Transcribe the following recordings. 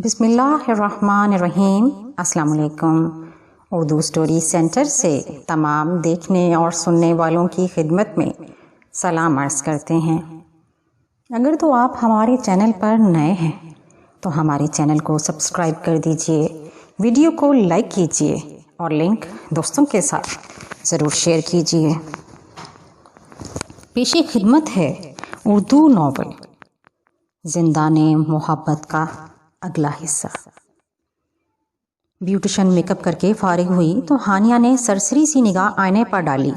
بسم اللہ الرحمن الرحیم۔ السلام علیکم۔ اردو سٹوری سینٹر سے تمام دیکھنے اور سننے والوں کی خدمت میں سلام عرض کرتے ہیں۔ اگر تو آپ ہمارے چینل پر نئے ہیں تو ہمارے چینل کو سبسکرائب کر دیجئے، ویڈیو کو لائک کیجئے اور لنک دوستوں کے ساتھ ضرور شیئر کیجئے۔ پیش خدمت ہے اردو ناول زندان محبت کا اگلا حصہ۔ بیوٹیشن میک اپ کر کے فارغ ہوئی تو ہانیہ نے سرسری سی نگاہ آئینے پر ڈالی،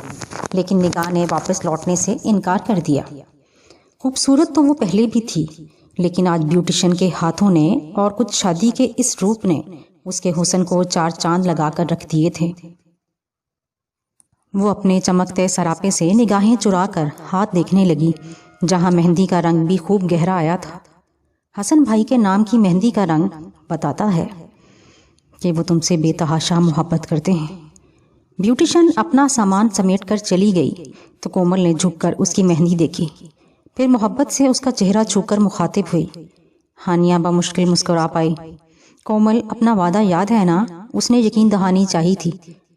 لیکن نگاہ نے واپس لوٹنے سے انکار کر دیا۔ خوبصورت تو وہ پہلے بھی تھی، لیکن آج بیوٹیشن کے ہاتھوں نے اور کچھ شادی کے اس روپ نے اس کے حسن کو چار چاند لگا کر رکھ دیے تھے۔ وہ اپنے چمکتے سراپے سے نگاہیں چرا کر ہاتھ دیکھنے لگی، جہاں مہندی کا رنگ بھی خوب گہرا آیا تھا۔ حسن بھائی کے نام کی مہندی کا رنگ بتاتا ہے کہ وہ تم سے بے تحاشا محبت کرتے ہیں۔ بیوٹیشن اپنا سامان سمیٹ کر چلی گئی تو کومل نے جھک کر اس کی مہندی دیکھی، پھر محبت سے اس کا چہرہ چھو کر مخاطب ہوئی۔ ہانیہ بمشکل مسکرا پائی۔ کومل، اپنا وعدہ یاد ہے نا؟ اس نے یقین دہانی چاہی تھی،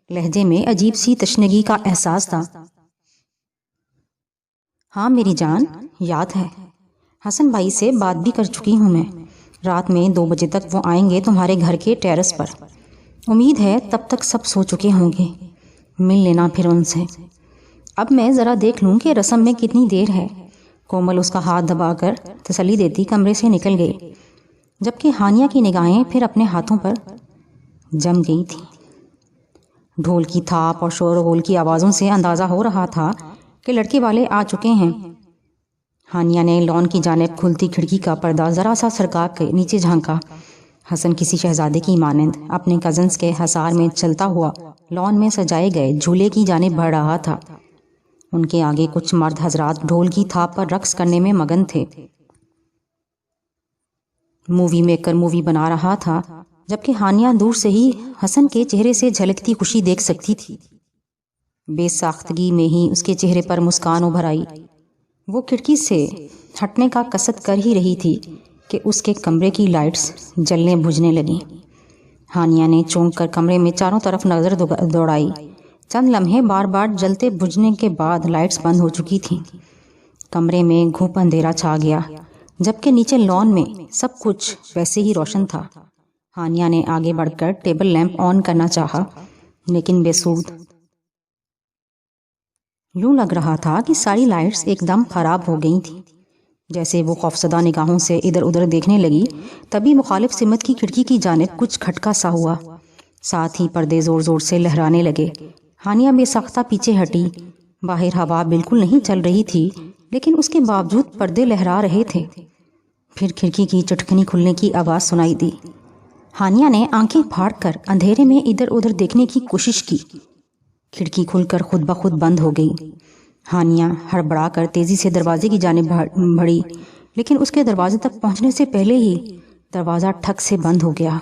لہجے میں عجیب سی تشنگی کا احساس تھا۔ ہاں میری جان، یاد ہے۔ حسن بھائی سے بات بھی کر چکی ہوں میں۔ رات میں 2 بجے تک وہ آئیں گے تمہارے گھر کے ٹیرس پر۔ امید ہے تب تک سب سو چکے ہوں گے۔ مل لینا پھر ان سے۔ اب میں ذرا دیکھ لوں کہ رسم میں کتنی دیر ہے۔ کومل اس کا ہاتھ دبا کر تسلی دیتی کمرے سے نکل گئی، جبکہ ہانیہ کی نگاہیں پھر اپنے ہاتھوں پر جم گئی تھیں۔ ڈھول کی تھاپ اور شور و غل کی آوازوں سے اندازہ ہو رہا تھا کہ لڑکے والے آ چکے ہیں۔ ہانیہ نے لان کی جانب کھلتی کھڑکی کا پردہ ذرا سا سرکا کے نیچے جھانکا۔ حسن کسی شہزادے کی مانند اپنے کزنز کے حصار میں چلتا ہوا لان میں سجائے گئے جھولے کی جانب بڑھ رہا تھا۔ ان کے آگے کچھ مرد حضرات ڈھول کی تھاپ پر رقص کرنے میں مگن تھے۔ مووی میکر مووی بنا رہا تھا، جبکہ ہانیہ دور سے ہی حسن کے چہرے سے جھلکتی خوشی دیکھ سکتی تھی۔ بے ساختگی میں ہی اس کے چہرے پر مسکان ابھر آئی۔ وہ کھڑکی سے ہٹنے کا قصد کر ہی رہی تھی کہ اس کے کمرے کی لائٹس جلنے بجھنے لگیں۔ ہانیہ نے چونک کر کمرے میں چاروں طرف نظر دوڑائی۔ چند لمحے بار بار جلتے بجھنے کے بعد لائٹس بند ہو چکی تھیں۔ کمرے میں گھوپ اندھیرا چھا گیا، جبکہ نیچے لان میں سب کچھ ویسے ہی روشن تھا۔ ہانیہ نے آگے بڑھ کر ٹیبل لیمپ آن کرنا چاہا، لیکن بے سود۔ یوں لگ رہا تھا کہ ساری لائٹس ایک دم خراب ہو گئی تھیں۔ جیسے وہ خوفزدہ نگاہوں سے ادھر ادھر دیکھنے لگی، تبھی مخالف سمت کی کھڑکی کی جانب کچھ کھٹکا سا ہوا، ساتھ ہی پردے زور زور سے لہرانے لگے۔ ہانیہ بے ساختہ پیچھے ہٹی۔ باہر ہوا بالکل نہیں چل رہی تھی، لیکن اس کے باوجود پردے لہرا رہے تھے۔ پھر کھڑکی کی چٹکنی کھلنے کی آواز سنائی دی۔ ہانیہ نے آنکھیں پھاڑ کر اندھیرے میں ادھر ادھر دیکھنے کی کوشش کی۔ کھڑکی کھل کر خود بخود بند ہو گئی۔ ہانیہ ہڑبڑا کر تیزی سے دروازے کی جانب بڑھی، لیکن اس کے دروازے تک پہنچنے سے پہلے ہی دروازہ ٹھک سے بند ہو گیا۔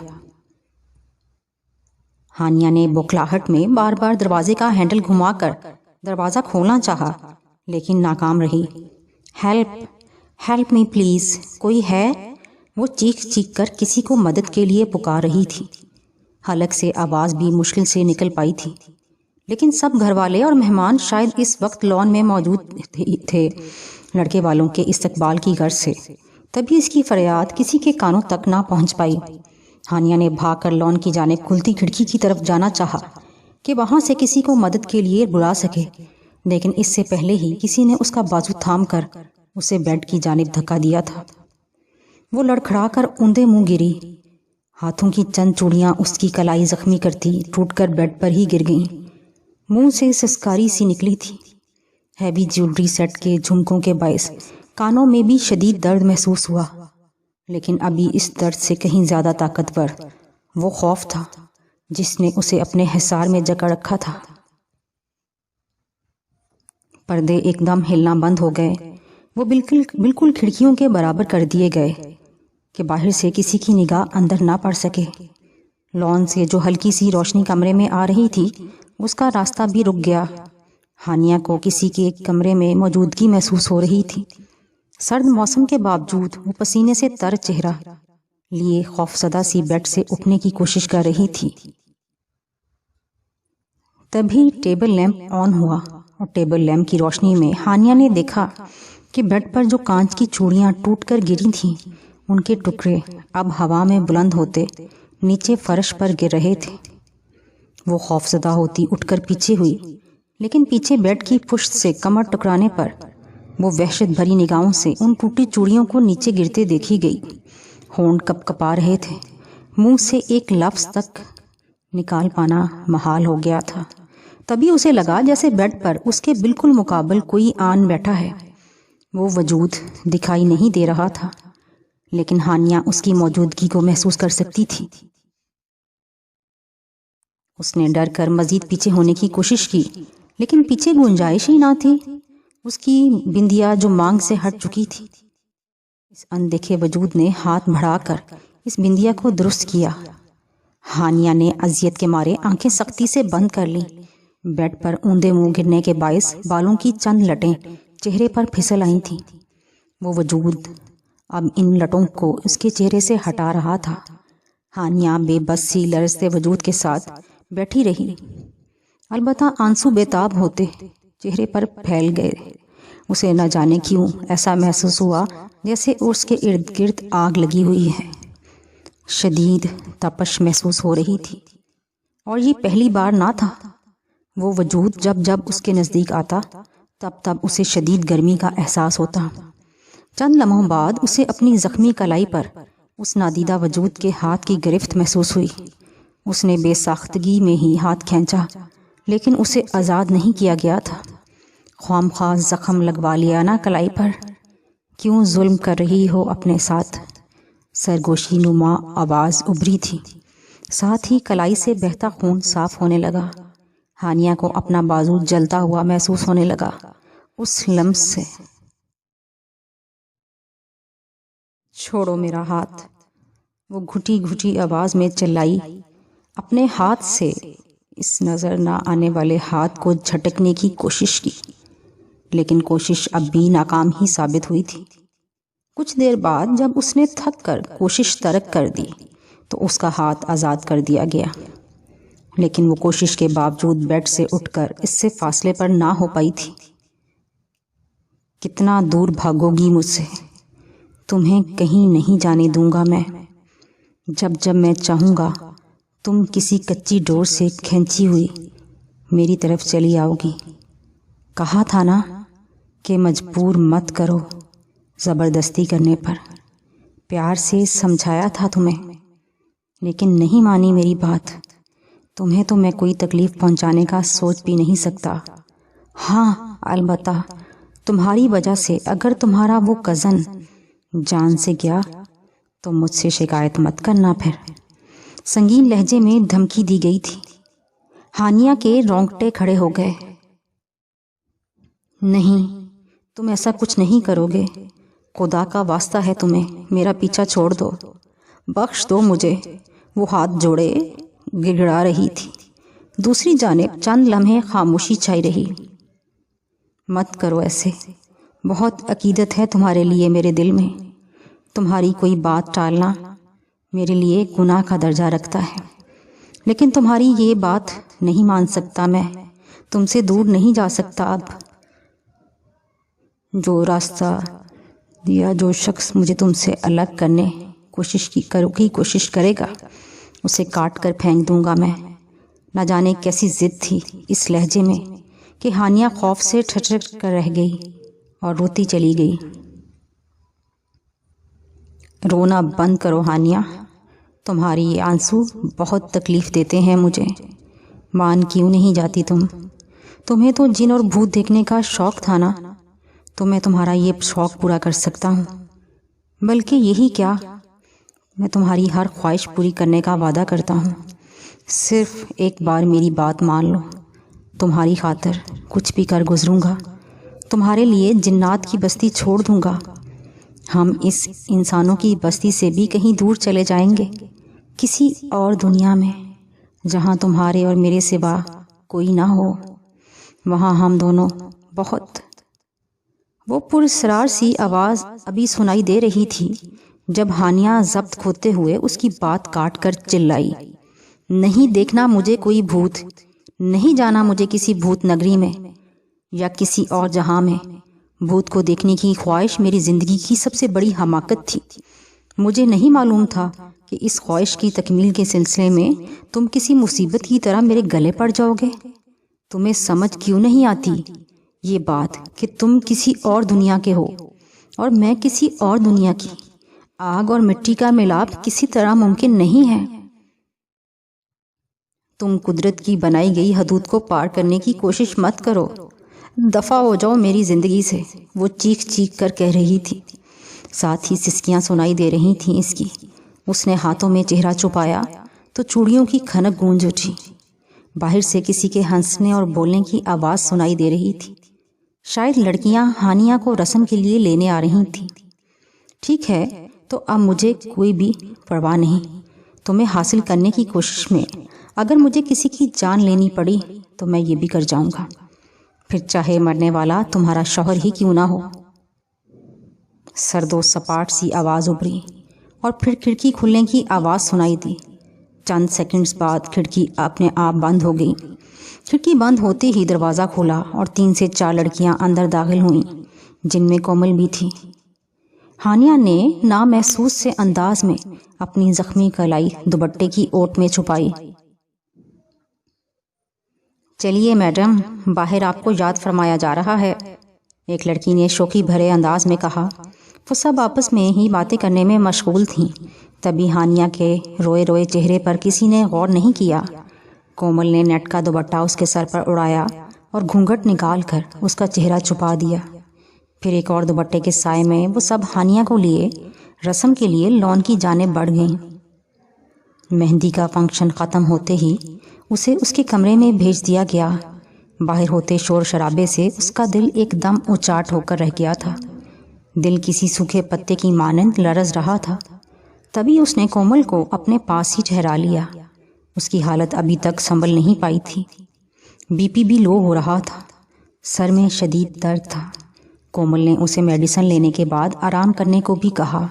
ہانیہ نے بوکھلاہٹ میں بار بار دروازے کا ہینڈل گھما کر دروازہ کھولنا چاہا، لیکن ناکام رہی۔ ہیلپ، ہیلپ می پلیز، کوئی ہے؟ وہ چیخ چیخ کر کسی کو مدد کے لیے پکار رہی تھی۔ حلق سے آواز بھی مشکل سے نکل پائی تھی، لیکن سب گھر والے اور مہمان شاید اس وقت لان میں موجود تھے، لڑکے والوں کے استقبال کی غرض سے۔ تبھی اس کی فریاد کسی کے کانوں تک نہ پہنچ پائی۔ ہانیہ نے بھاگ کر لان کی جانب کھلتی کھڑکی کی طرف جانا چاہا کہ وہاں سے کسی کو مدد کے لیے بلا سکے، لیکن اس سے پہلے ہی کسی نے اس کا بازو تھام کر اسے بیڈ کی جانب دھکا دیا تھا۔ وہ لڑکھڑا کر اوندے منہ گری۔ ہاتھوں کی چند چوڑیاں اس کی کلائی زخمی کرتی ٹوٹ کر بیڈ پر ہی گر گئیں۔ منہ سے سسکاری سی نکلی تھی۔ ہیوی جیولری سیٹ کے جھمکوں کے باعث کانوں میں بھی شدید درد محسوس ہوا، لیکن ابھی اس درد سے کہیں زیادہ طاقتور وہ خوف تھا جس نے اسے اپنے حصار میں جکڑ رکھا تھا۔ پردے ایک دم ہلنا بند ہو گئے۔ وہ بالکل کھڑکیوں کے برابر کر دیے گئے کہ باہر سے کسی کی نگاہ اندر نہ پڑ سکے۔ لان سے جو ہلکی سی روشنی کمرے میں آ رہی تھی، اس کا راستہ بھی رک گیا۔ ہانیہ کو کسی کے کمرے میں موجودگی محسوس ہو رہی تھی۔ سرد موسم کے باوجود وہ پسینے سے تر چہرہ لیے خوفزدہ سی بیڈ سے اٹھنے کی کوشش کر رہی تھی۔ تبھی ٹیبل لیمپ آن ہوا اور ٹیبل لیمپ کی روشنی میں ہانیہ نے دیکھا کہ بیڈ پر جو کانچ کی چوڑیاں ٹوٹ کر گری تھیں ان کے ٹکڑے اب ہوا میں بلند ہوتے نیچے فرش پر گر رہے تھے۔ وہ خوفزدہ ہوتی اٹھ کر پیچھے ہوئی، لیکن پیچھے بیڈ کی پشت سے کمر ٹکرانے پر وہ وحشت بھری نگاہوں سے ان ٹوٹی چوڑیوں کو نیچے گرتے دیکھی گئی۔ ہونٹ کپ کپا رہے تھے، منہ سے ایک لفظ تک نکال پانا محال ہو گیا تھا۔ تبھی اسے لگا جیسے بیڈ پر اس کے بالکل مقابل کوئی آن بیٹھا ہے۔ وہ وجود دکھائی نہیں دے رہا تھا، لیکن ہانیہ اس کی موجودگی کو محسوس کر سکتی تھی۔ اس نے ڈر کر مزید پیچھے ہونے کی کوشش کی، لیکن پیچھے گنجائش ہی نہ تھی۔ اس کی بندیا جو مانگ سے ہٹ چکی تھی۔ اس اندیکھے وجود نے ہاتھ بڑھا کر اس بندیا کو درست کیا۔ ہانیہ نے اذیت کے مارے آنکھیں سختی سے بند کر لی۔ بیڈ پر اوندے منہ گرنے کے باعث بالوں کی چند لٹیں چہرے پر پھسل آئی تھیں۔ وہ وجود اب ان لٹوں کو اس کے چہرے سے ہٹا رہا تھا۔ ہانیہ بے بس سی لرزتے وجود کے ساتھ بیٹھی رہی، البتہ آنسو بے تاب ہوتے چہرے پر پھیل گئے۔ اسے نہ جانے کیوں ایسا محسوس ہوا جیسے اس کے ارد گرد آگ لگی ہوئی ہے۔ شدید تپش محسوس ہو رہی تھی، اور یہ پہلی بار نہ تھا۔ وہ وجود جب جب اس کے نزدیک آتا تب تب اسے شدید گرمی کا احساس ہوتا۔ چند لمحوں بعد اسے اپنی زخمی کلائی پر اس نادیدہ وجود کے ہاتھ کی گرفت محسوس ہوئی۔ اس نے بے ساختگی میں ہی ہاتھ کھینچا، لیکن اسے آزاد نہیں کیا گیا تھا۔ خواہ خواہ زخم لگوا لیا نا کلائی پر، کیوں ظلم کر رہی ہو اپنے ساتھ؟ سرگوشی نما آواز ابھری تھی، ساتھ ہی کلائی سے بہتا خون صاف ہونے لگا۔ ہانیہ کو اپنا بازو جلتا ہوا محسوس ہونے لگا۔ اس لمس سے چھوڑو میرا ہاتھ، وہ گھٹی گھٹی آواز میں چلائی۔ اپنے ہاتھ سے اس نظر نہ آنے والے ہاتھ کو جھٹکنے کی کوشش کی، لیکن کوشش اب بھی ناکام ہی ثابت ہوئی تھی۔ کچھ دیر بعد جب اس نے تھک کر کوشش ترک کر دی تو اس کا ہاتھ آزاد کر دیا گیا، لیکن وہ کوشش کے باوجود بیڈ سے اٹھ کر اس سے فاصلے پر نہ ہو پائی تھی۔ کتنا دور بھاگو گی مجھ سے؟ تمہیں کہیں نہیں جانے دوں گا میں۔ جب جب میں چاہوں گا تم کسی کچی ڈور سے کھینچی ہوئی میری طرف چلی آؤ گی۔ کہا تھا نا کہ مجبور مت کرو زبردستی کرنے پر، پیار سے سمجھایا تھا تمہیں، لیکن نہیں مانی میری بات۔ تمہیں تو میں کوئی تکلیف پہنچانے کا سوچ بھی نہیں سکتا۔ ہاں البتہ تمہاری وجہ سے اگر تمہارا وہ کزن جان سے گیا تو مجھ سے شکایت مت کرنا پھر۔ سنگین لہجے میں دھمکی دی گئی تھی۔ ہانیہ کے رونگٹے کھڑے ہو گئے۔ نہیں، تم ایسا کچھ نہیں کرو گے، خدا کا واسطہ ہے تمہیں، میرا پیچھا چھوڑ دو، بخش دو مجھے۔ وہ ہاتھ جوڑے گڑگڑا رہی تھی۔ دوسری جانب چند لمحے خاموشی چھائی رہی۔ مت کرو ایسے، بہت عقیدت ہے تمہارے لیے میرے دل میں۔ تمہاری کوئی بات ٹالنا میرے لیے گناہ کا درجہ رکھتا ہے، لیکن تمہاری یہ بات نہیں مان سکتا میں، تم سے دور نہیں جا سکتا اب۔ جو راستہ دیا جو شخص مجھے تم سے الگ کرنے کی کوشش کرے گا اسے کاٹ کر پھینک دوں گا میں۔ نہ جانے کیسی ضد تھی اس لہجے میں کہ ہانیہ خوف سے ٹھٹر کر رہ گئی اور روتی چلی گئی۔ رونا بند کرو ہانیہ، تمہاری یہ آنسو بہت تکلیف دیتے ہیں مجھے۔ مان کیوں نہیں جاتی تمہیں تو جن اور بھوت دیکھنے کا شوق تھا نا، تو میں تمہارا یہ شوق پورا کر سکتا ہوں۔ بلکہ یہی کیا، میں تمہاری ہر خواہش پوری کرنے کا وعدہ کرتا ہوں۔ صرف ایک بار میری بات مان لو، تمہاری خاطر کچھ بھی کر گزروں گا، تمہارے لیے جنات کی بستی چھوڑ دوں گا۔ ہم اس انسانوں کی بستی سے بھی کہیں دور چلے جائیں گے، کسی اور دنیا میں جہاں تمہارے اور میرے سوا کوئی نہ ہو۔ وہاں ہم دونوں بہت… وہ پراسرار سی آواز ابھی سنائی دے رہی تھی جب ہانیہ ضبط کھوتے ہوئے اس کی بات کاٹ کر چلائی، نہیں دیکھنا مجھے کوئی بھوت، نہیں جانا مجھے کسی بھوت نگری میں یا کسی اور جہاں میں۔ بھوت کو دیکھنے کی خواہش میری زندگی کی سب سے بڑی حماقت تھی۔ مجھے نہیں معلوم تھا کہ اس خواہش کی تکمیل کے سلسلے میں تم کسی مصیبت کی طرح میرے گلے پڑ جاؤ گے۔ تمہیں سمجھ کیوں نہیں آتی یہ بات کہ تم کسی اور دنیا کے ہو اور میں کسی اور دنیا کی؟ آگ اور مٹی کا ملاپ کسی طرح ممکن نہیں ہے۔ تم قدرت کی بنائی گئی حدود کو پار کرنے کی کوشش مت کرو، دفع ہو جاؤ میری زندگی سے، وہ چیخ چیخ کر کہہ رہی تھی۔ ساتھ ہی سسکیاں سنائی دے رہی تھیں اس کی۔ اس نے ہاتھوں میں چہرہ چھپایا تو چوڑیوں کی کھنک گونج اٹھی۔ باہر سے کسی کے ہنسنے اور بولنے کی آواز سنائی دے رہی تھی۔ شاید لڑکیاں ہانیہ کو رسم کے لیے لینے آ رہی تھیں۔ ٹھیک ہے، تو اب مجھے کوئی بھی پرواہ نہیں۔ تمہیں حاصل کرنے کی کوشش میں اگر مجھے کسی کی جان لینی پڑی تو میں یہ بھی کر جاؤں گا، پھر چاہے مرنے والا تمہارا شوہر ہی کیوں نہ ہو۔ سرد و سپاٹ سی آواز ابھری اور پھر کھڑکی کھلنے کی آواز سنائی دی۔ چند سیکنڈز بعد کھڑکی اپنے آپ بند ہو گئی۔ کھڑکی بند ہوتے ہی دروازہ کھولا اور 3 سے 4 لڑکیاں اندر داخل ہوئیں، جن میں کومل بھی تھی۔ ہانیہ نے نامحسوس سے انداز میں اپنی زخمی کلائی دوپٹے کی اوٹ میں چھپائی۔ چلیے میڈم، باہر آپ کو یاد فرمایا جا رہا ہے، ایک لڑکی نے شوخی بھرے انداز میں کہا۔ وہ سب آپس میں ہی باتیں کرنے میں مشغول تھیں۔ تبھی ہانیہ کے روئے روئے چہرے پر کسی نے غور نہیں کیا۔ کومل نے نیٹ کا دوپٹہ اس کے سر پر اڑایا اور گھونگھٹ نکال کر اس کا چہرہ چھپا دیا۔ پھر ایک اور دوپٹے کے سائے میں وہ سب ہانیہ کو لیے رسم کے لیے لان کی جانب بڑھ گئیں۔ مہندی کا فنکشن ختم ہوتے ہی اسے اس کے کمرے میں بھیج دیا گیا۔ باہر ہوتے شور شرابے سے اس کا دل ایک دم اچاٹ ہو کر رہ گیا تھا۔ دل کسی سوکھے پتے کی مانند لرز رہا تھا۔ تبھی اس نے کومل کو اپنے پاس ہی ٹھہرا لیا۔ اس کی حالت ابھی تک سنبھل نہیں پائی تھی۔ بی پی بھی لو ہو رہا تھا، سر میں شدید درد تھا۔ کومل نے اسے میڈیسن لینے کے بعد آرام کرنے کو بھی کہا،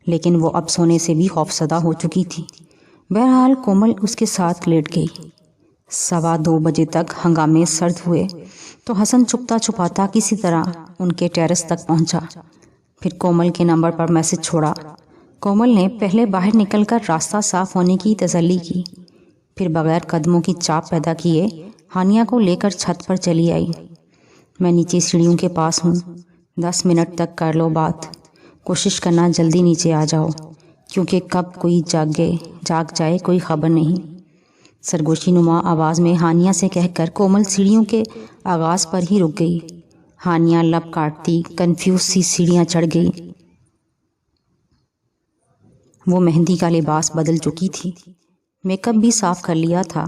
لیکن وہ اب سونے سے بھی خوفزدہ ہو چکی تھی۔ بہرحال کومل اس کے ساتھ لیٹ گئی۔ 2:15 بجے تک ہنگامے سرد ہوئے تو حسن چھپتا چھپاتا کسی طرح ان کے ٹیرس تک پہنچا۔ پھر کومل کے نمبر پر میسج چھوڑا۔ کومل نے پہلے باہر نکل کر راستہ صاف ہونے کی تسلی کی، پھر بغیر قدموں کی چاپ پیدا کیے ہانیہ کو لے کر چھت پر چلی آئی۔ میں نیچے سیڑھیوں کے پاس ہوں، 10 منٹ تک کر لو بات، کوشش کرنا جلدی نیچے آ جاؤ، کیونکہ کب کوئی جاگ جائے کوئی خبر نہیں۔ سرگوشی نما آواز میں ہانیہ سے کہہ کر کومل سیڑھیوں کے آغاز پر ہی رک گئی۔ ہانیہ لب کاٹتی کنفیوز سی سیڑھیاں چڑھ گئی۔ وہ مہندی کا لباس بدل چکی تھی، میک اپ بھی صاف کر لیا تھا،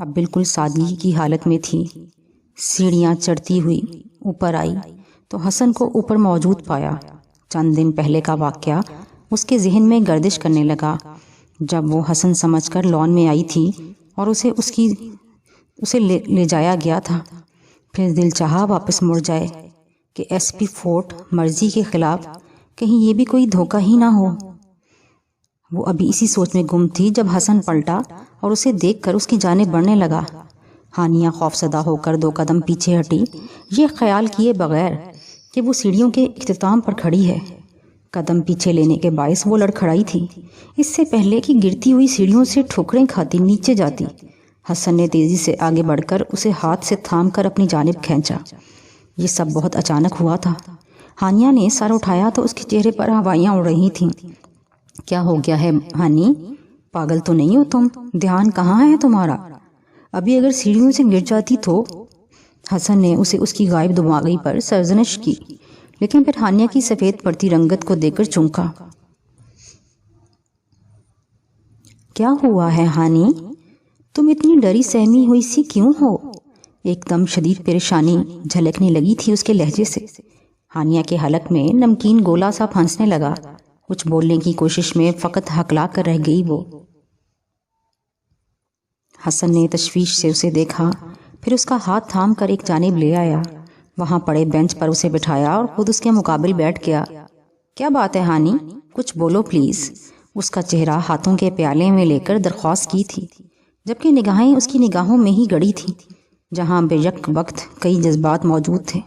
اب بالکل سادگی کی حالت میں تھی۔ سیڑھیاں چڑھتی ہوئی اوپر آئی تو حسن کو اوپر موجود پایا۔ چند دن پہلے کا واقعہ اس کے ذہن میں گردش کرنے لگا، جب وہ حسن سمجھ کر لان میں آئی تھی اور اسے لے جایا گیا تھا۔ پھر دل چاہا واپس مڑ جائے کہ ایس پی فورٹ مرضی کے خلاف کہیں یہ بھی کوئی دھوکہ ہی نہ ہو۔ وہ ابھی اسی سوچ میں گم تھی جب حسن پلٹا اور اسے دیکھ کر اس کی جانب بڑھنے لگا۔ ہانیہ خوفزدہ ہو کر 2 قدم پیچھے ہٹی، یہ خیال کیے بغیر کہ وہ سیڑھیوں کے اختتام پر کھڑی ہے۔ قدم پیچھے لینے کے باعث وہ لڑکھڑائی تھی، اس سے پہلے کہ گرتی ہوئی سیڑھیوں سے ٹھوکریں کھاتی نیچے جاتی۔ حسن نے تیزی سے آگے بڑھ کر اسے ہاتھ سے تھام کر اپنی جانب کھینچا۔ یہ سب بہت اچانک ہوا تھا۔ ہانیہ نے سر اٹھایا تو اس کے چہرے پر ہوائیاں اڑ رہی تھیں۔ کیا ہو گیا ہے ہانی؟ پاگل تو نہیں ہو تم؟ دھیان کہاں ہے تمہارا؟ ابھی اگر سیڑھیوں سے گر جاتی تو؟ حسن نے اسے اس کی غائب دماغی پر سرزنش کی، لیکن پھر ہانیہ کی سفید پڑتی رنگت کو دیکھ کر چونکا۔ کیا ہوا ہے ہانی؟ تم اتنی ڈری سہمی ہوئی سی کیوں ہو؟ ایک دم شدید پریشانی جھلکنے لگی تھی اس کے لہجے سے۔ ہانیہ کے حلق میں نمکین گولا سا پھنسنے لگا۔ کچھ بولنے کی کوشش میں فقط ہکلا کر رہ گئی وہ۔ حسن نے تشویش سے اسے دیکھا، پھر اس کا ہاتھ تھام کر ایک جانب لے آیا، وہاں پڑے بینچ پر اسے بٹھایا اور خود اس کے مقابل بیٹھ گیا۔ کیا بات ہے ہانی، کچھ بولو پلیز، اس کا چہرہ ہاتھوں کے پیالے میں لے کر درخواست کی تھی، جبکہ نگاہیں اس کی نگاہوں میں ہی گڑی تھیں، جہاں بے یک وقت کئی جذبات موجود تھے،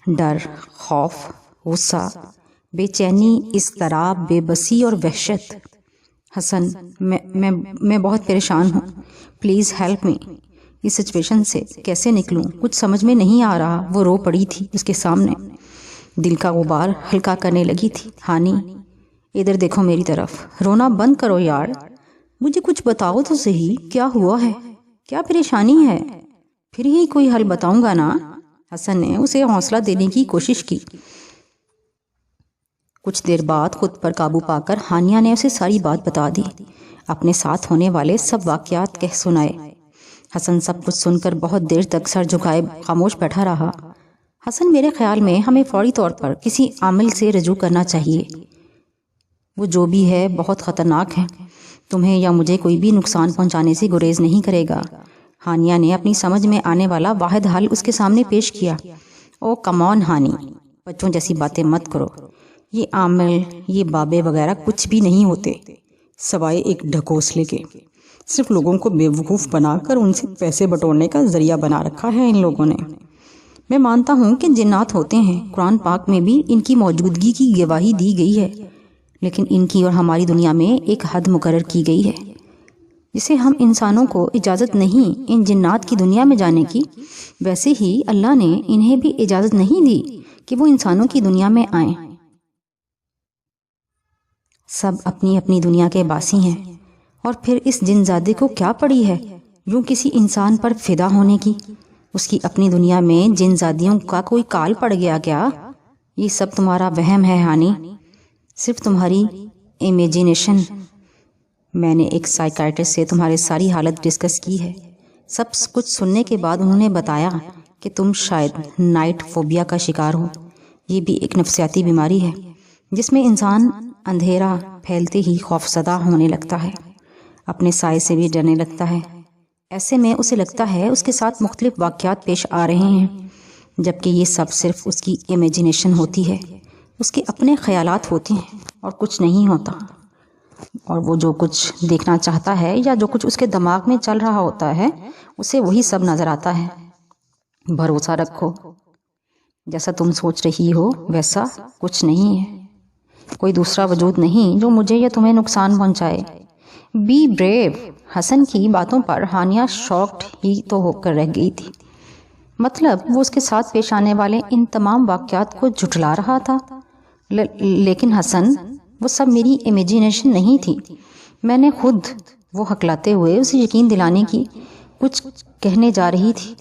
ڈر، خوف، غصہ، بے چینی، اضطراب، بے بسی اور وحشت۔ حسن، میں بہت پریشان ہوں، پلیز ہیلپ می، اس سچویشن سے کیسے نکلوں، کچھ سمجھ میں نہیں آ رہا۔ وہ رو پڑی تھی اس کے سامنے، دل کا غبار ہلکا کرنے لگی تھی۔ ہانی، ادھر دیکھو میری طرف، رونا بند کرو یار، مجھے کچھ بتاؤ تو صحیح، کیا ہوا ہے، کیا پریشانی ہے، پھر ہی کوئی حل بتاؤں گا نا۔ حسن نے اسے حوصلہ دینے کی کوشش کی۔ کچھ دیر بعد خود پر قابو پا کر ہانیہ نے اسے ساری بات بتا دی، اپنے ساتھ ہونے والے سب واقعات کہہ سنائے۔ حسن سب کچھ سن کر بہت دیر تک سر جھکائے خاموش بیٹھا رہا۔ حسن، میرے خیال میں ہمیں فوری طور پر کسی عامل سے رجوع کرنا چاہیے، وہ جو بھی ہے بہت خطرناک ہے، تمہیں یا مجھے کوئی بھی نقصان پہنچانے سے گریز نہیں کرے گا۔ ہانیہ نے اپنی سمجھ میں آنے والا واحد حل اس کے سامنے پیش کیا۔ او کم آن ہانی، بچوں جیسی باتیں مت کرو، یہ عامل، یہ بابے وغیرہ کچھ بھی نہیں ہوتے سوائے ایک ڈھکوسلے کے، صرف لوگوں کو بیوقوف بنا کر ان سے پیسے بٹورنے کا ذریعہ بنا رکھا ہے ان لوگوں نے۔ میں مانتا ہوں کہ جنات ہوتے ہیں، قرآن پاک میں بھی ان کی موجودگی کی گواہی دی گئی ہے، لیکن ان کی اور ہماری دنیا میں ایک حد مقرر کی گئی ہے جسے ہم انسانوں کو اجازت نہیں ان جنات کی دنیا میں جانے کی، ویسے ہی اللہ نے انہیں بھی اجازت نہیں دی کہ وہ انسانوں کی دنیا میں آئیں۔ سب اپنی اپنی دنیا کے باسی ہیں، اور پھر اس جن زادے کو کیا پڑی ہے یوں کسی انسان پر فدا ہونے کی؟ اس کی اپنی دنیا میں جن زادیوں کا کوئی کال پڑ گیا کیا؟ یہ سب تمہارا وہم ہے ہانی، صرف تمہاری امیجینیشن۔ میں نے ایک سائیکائٹرسٹ سے تمہاری ساری حالت ڈسکس کی ہے، سب کچھ سننے کے بعد انہوں نے بتایا کہ تم شاید نائٹ فوبیا کا شکار ہو۔ یہ بھی ایک نفسیاتی بیماری ہے جس میں انسان اندھیرا پھیلتے ہی خوفزدہ ہونے لگتا ہے، اپنے سائے سے بھی ڈرنے لگتا ہے۔ ایسے میں اسے لگتا ہے اس کے ساتھ مختلف واقعات پیش آ رہے ہیں، جبکہ یہ سب صرف اس کی امیجینیشن ہوتی ہے، اس کے اپنے خیالات ہوتے ہیں اور کچھ نہیں ہوتا، اور وہ جو کچھ دیکھنا چاہتا ہے یا جو کچھ اس کے دماغ میں چل رہا ہوتا ہے اسے وہی سب نظر آتا ہے۔ بھروسہ رکھو، جیسا تم سوچ رہی ہو ویسا کچھ نہیں ہے، کوئی دوسرا وجود نہیں جو مجھے یا تمہیں نقصان پہنچائے۔ Be brave. حسن کی باتوں پر ہانیہ شاکڈ ہی تو ہو کر رہ گئی تھی، مطلب وہ اس کے ساتھ پیش آنے والے ان تمام واقعات کو جھٹلا رہا تھا۔ لیکن حسن، وہ سب میری امیجینیشن نہیں تھی، میں نے خود، وہ ہکلاتے ہوئے اسے یقین دلانے کی کچھ کہنے جا رہی تھی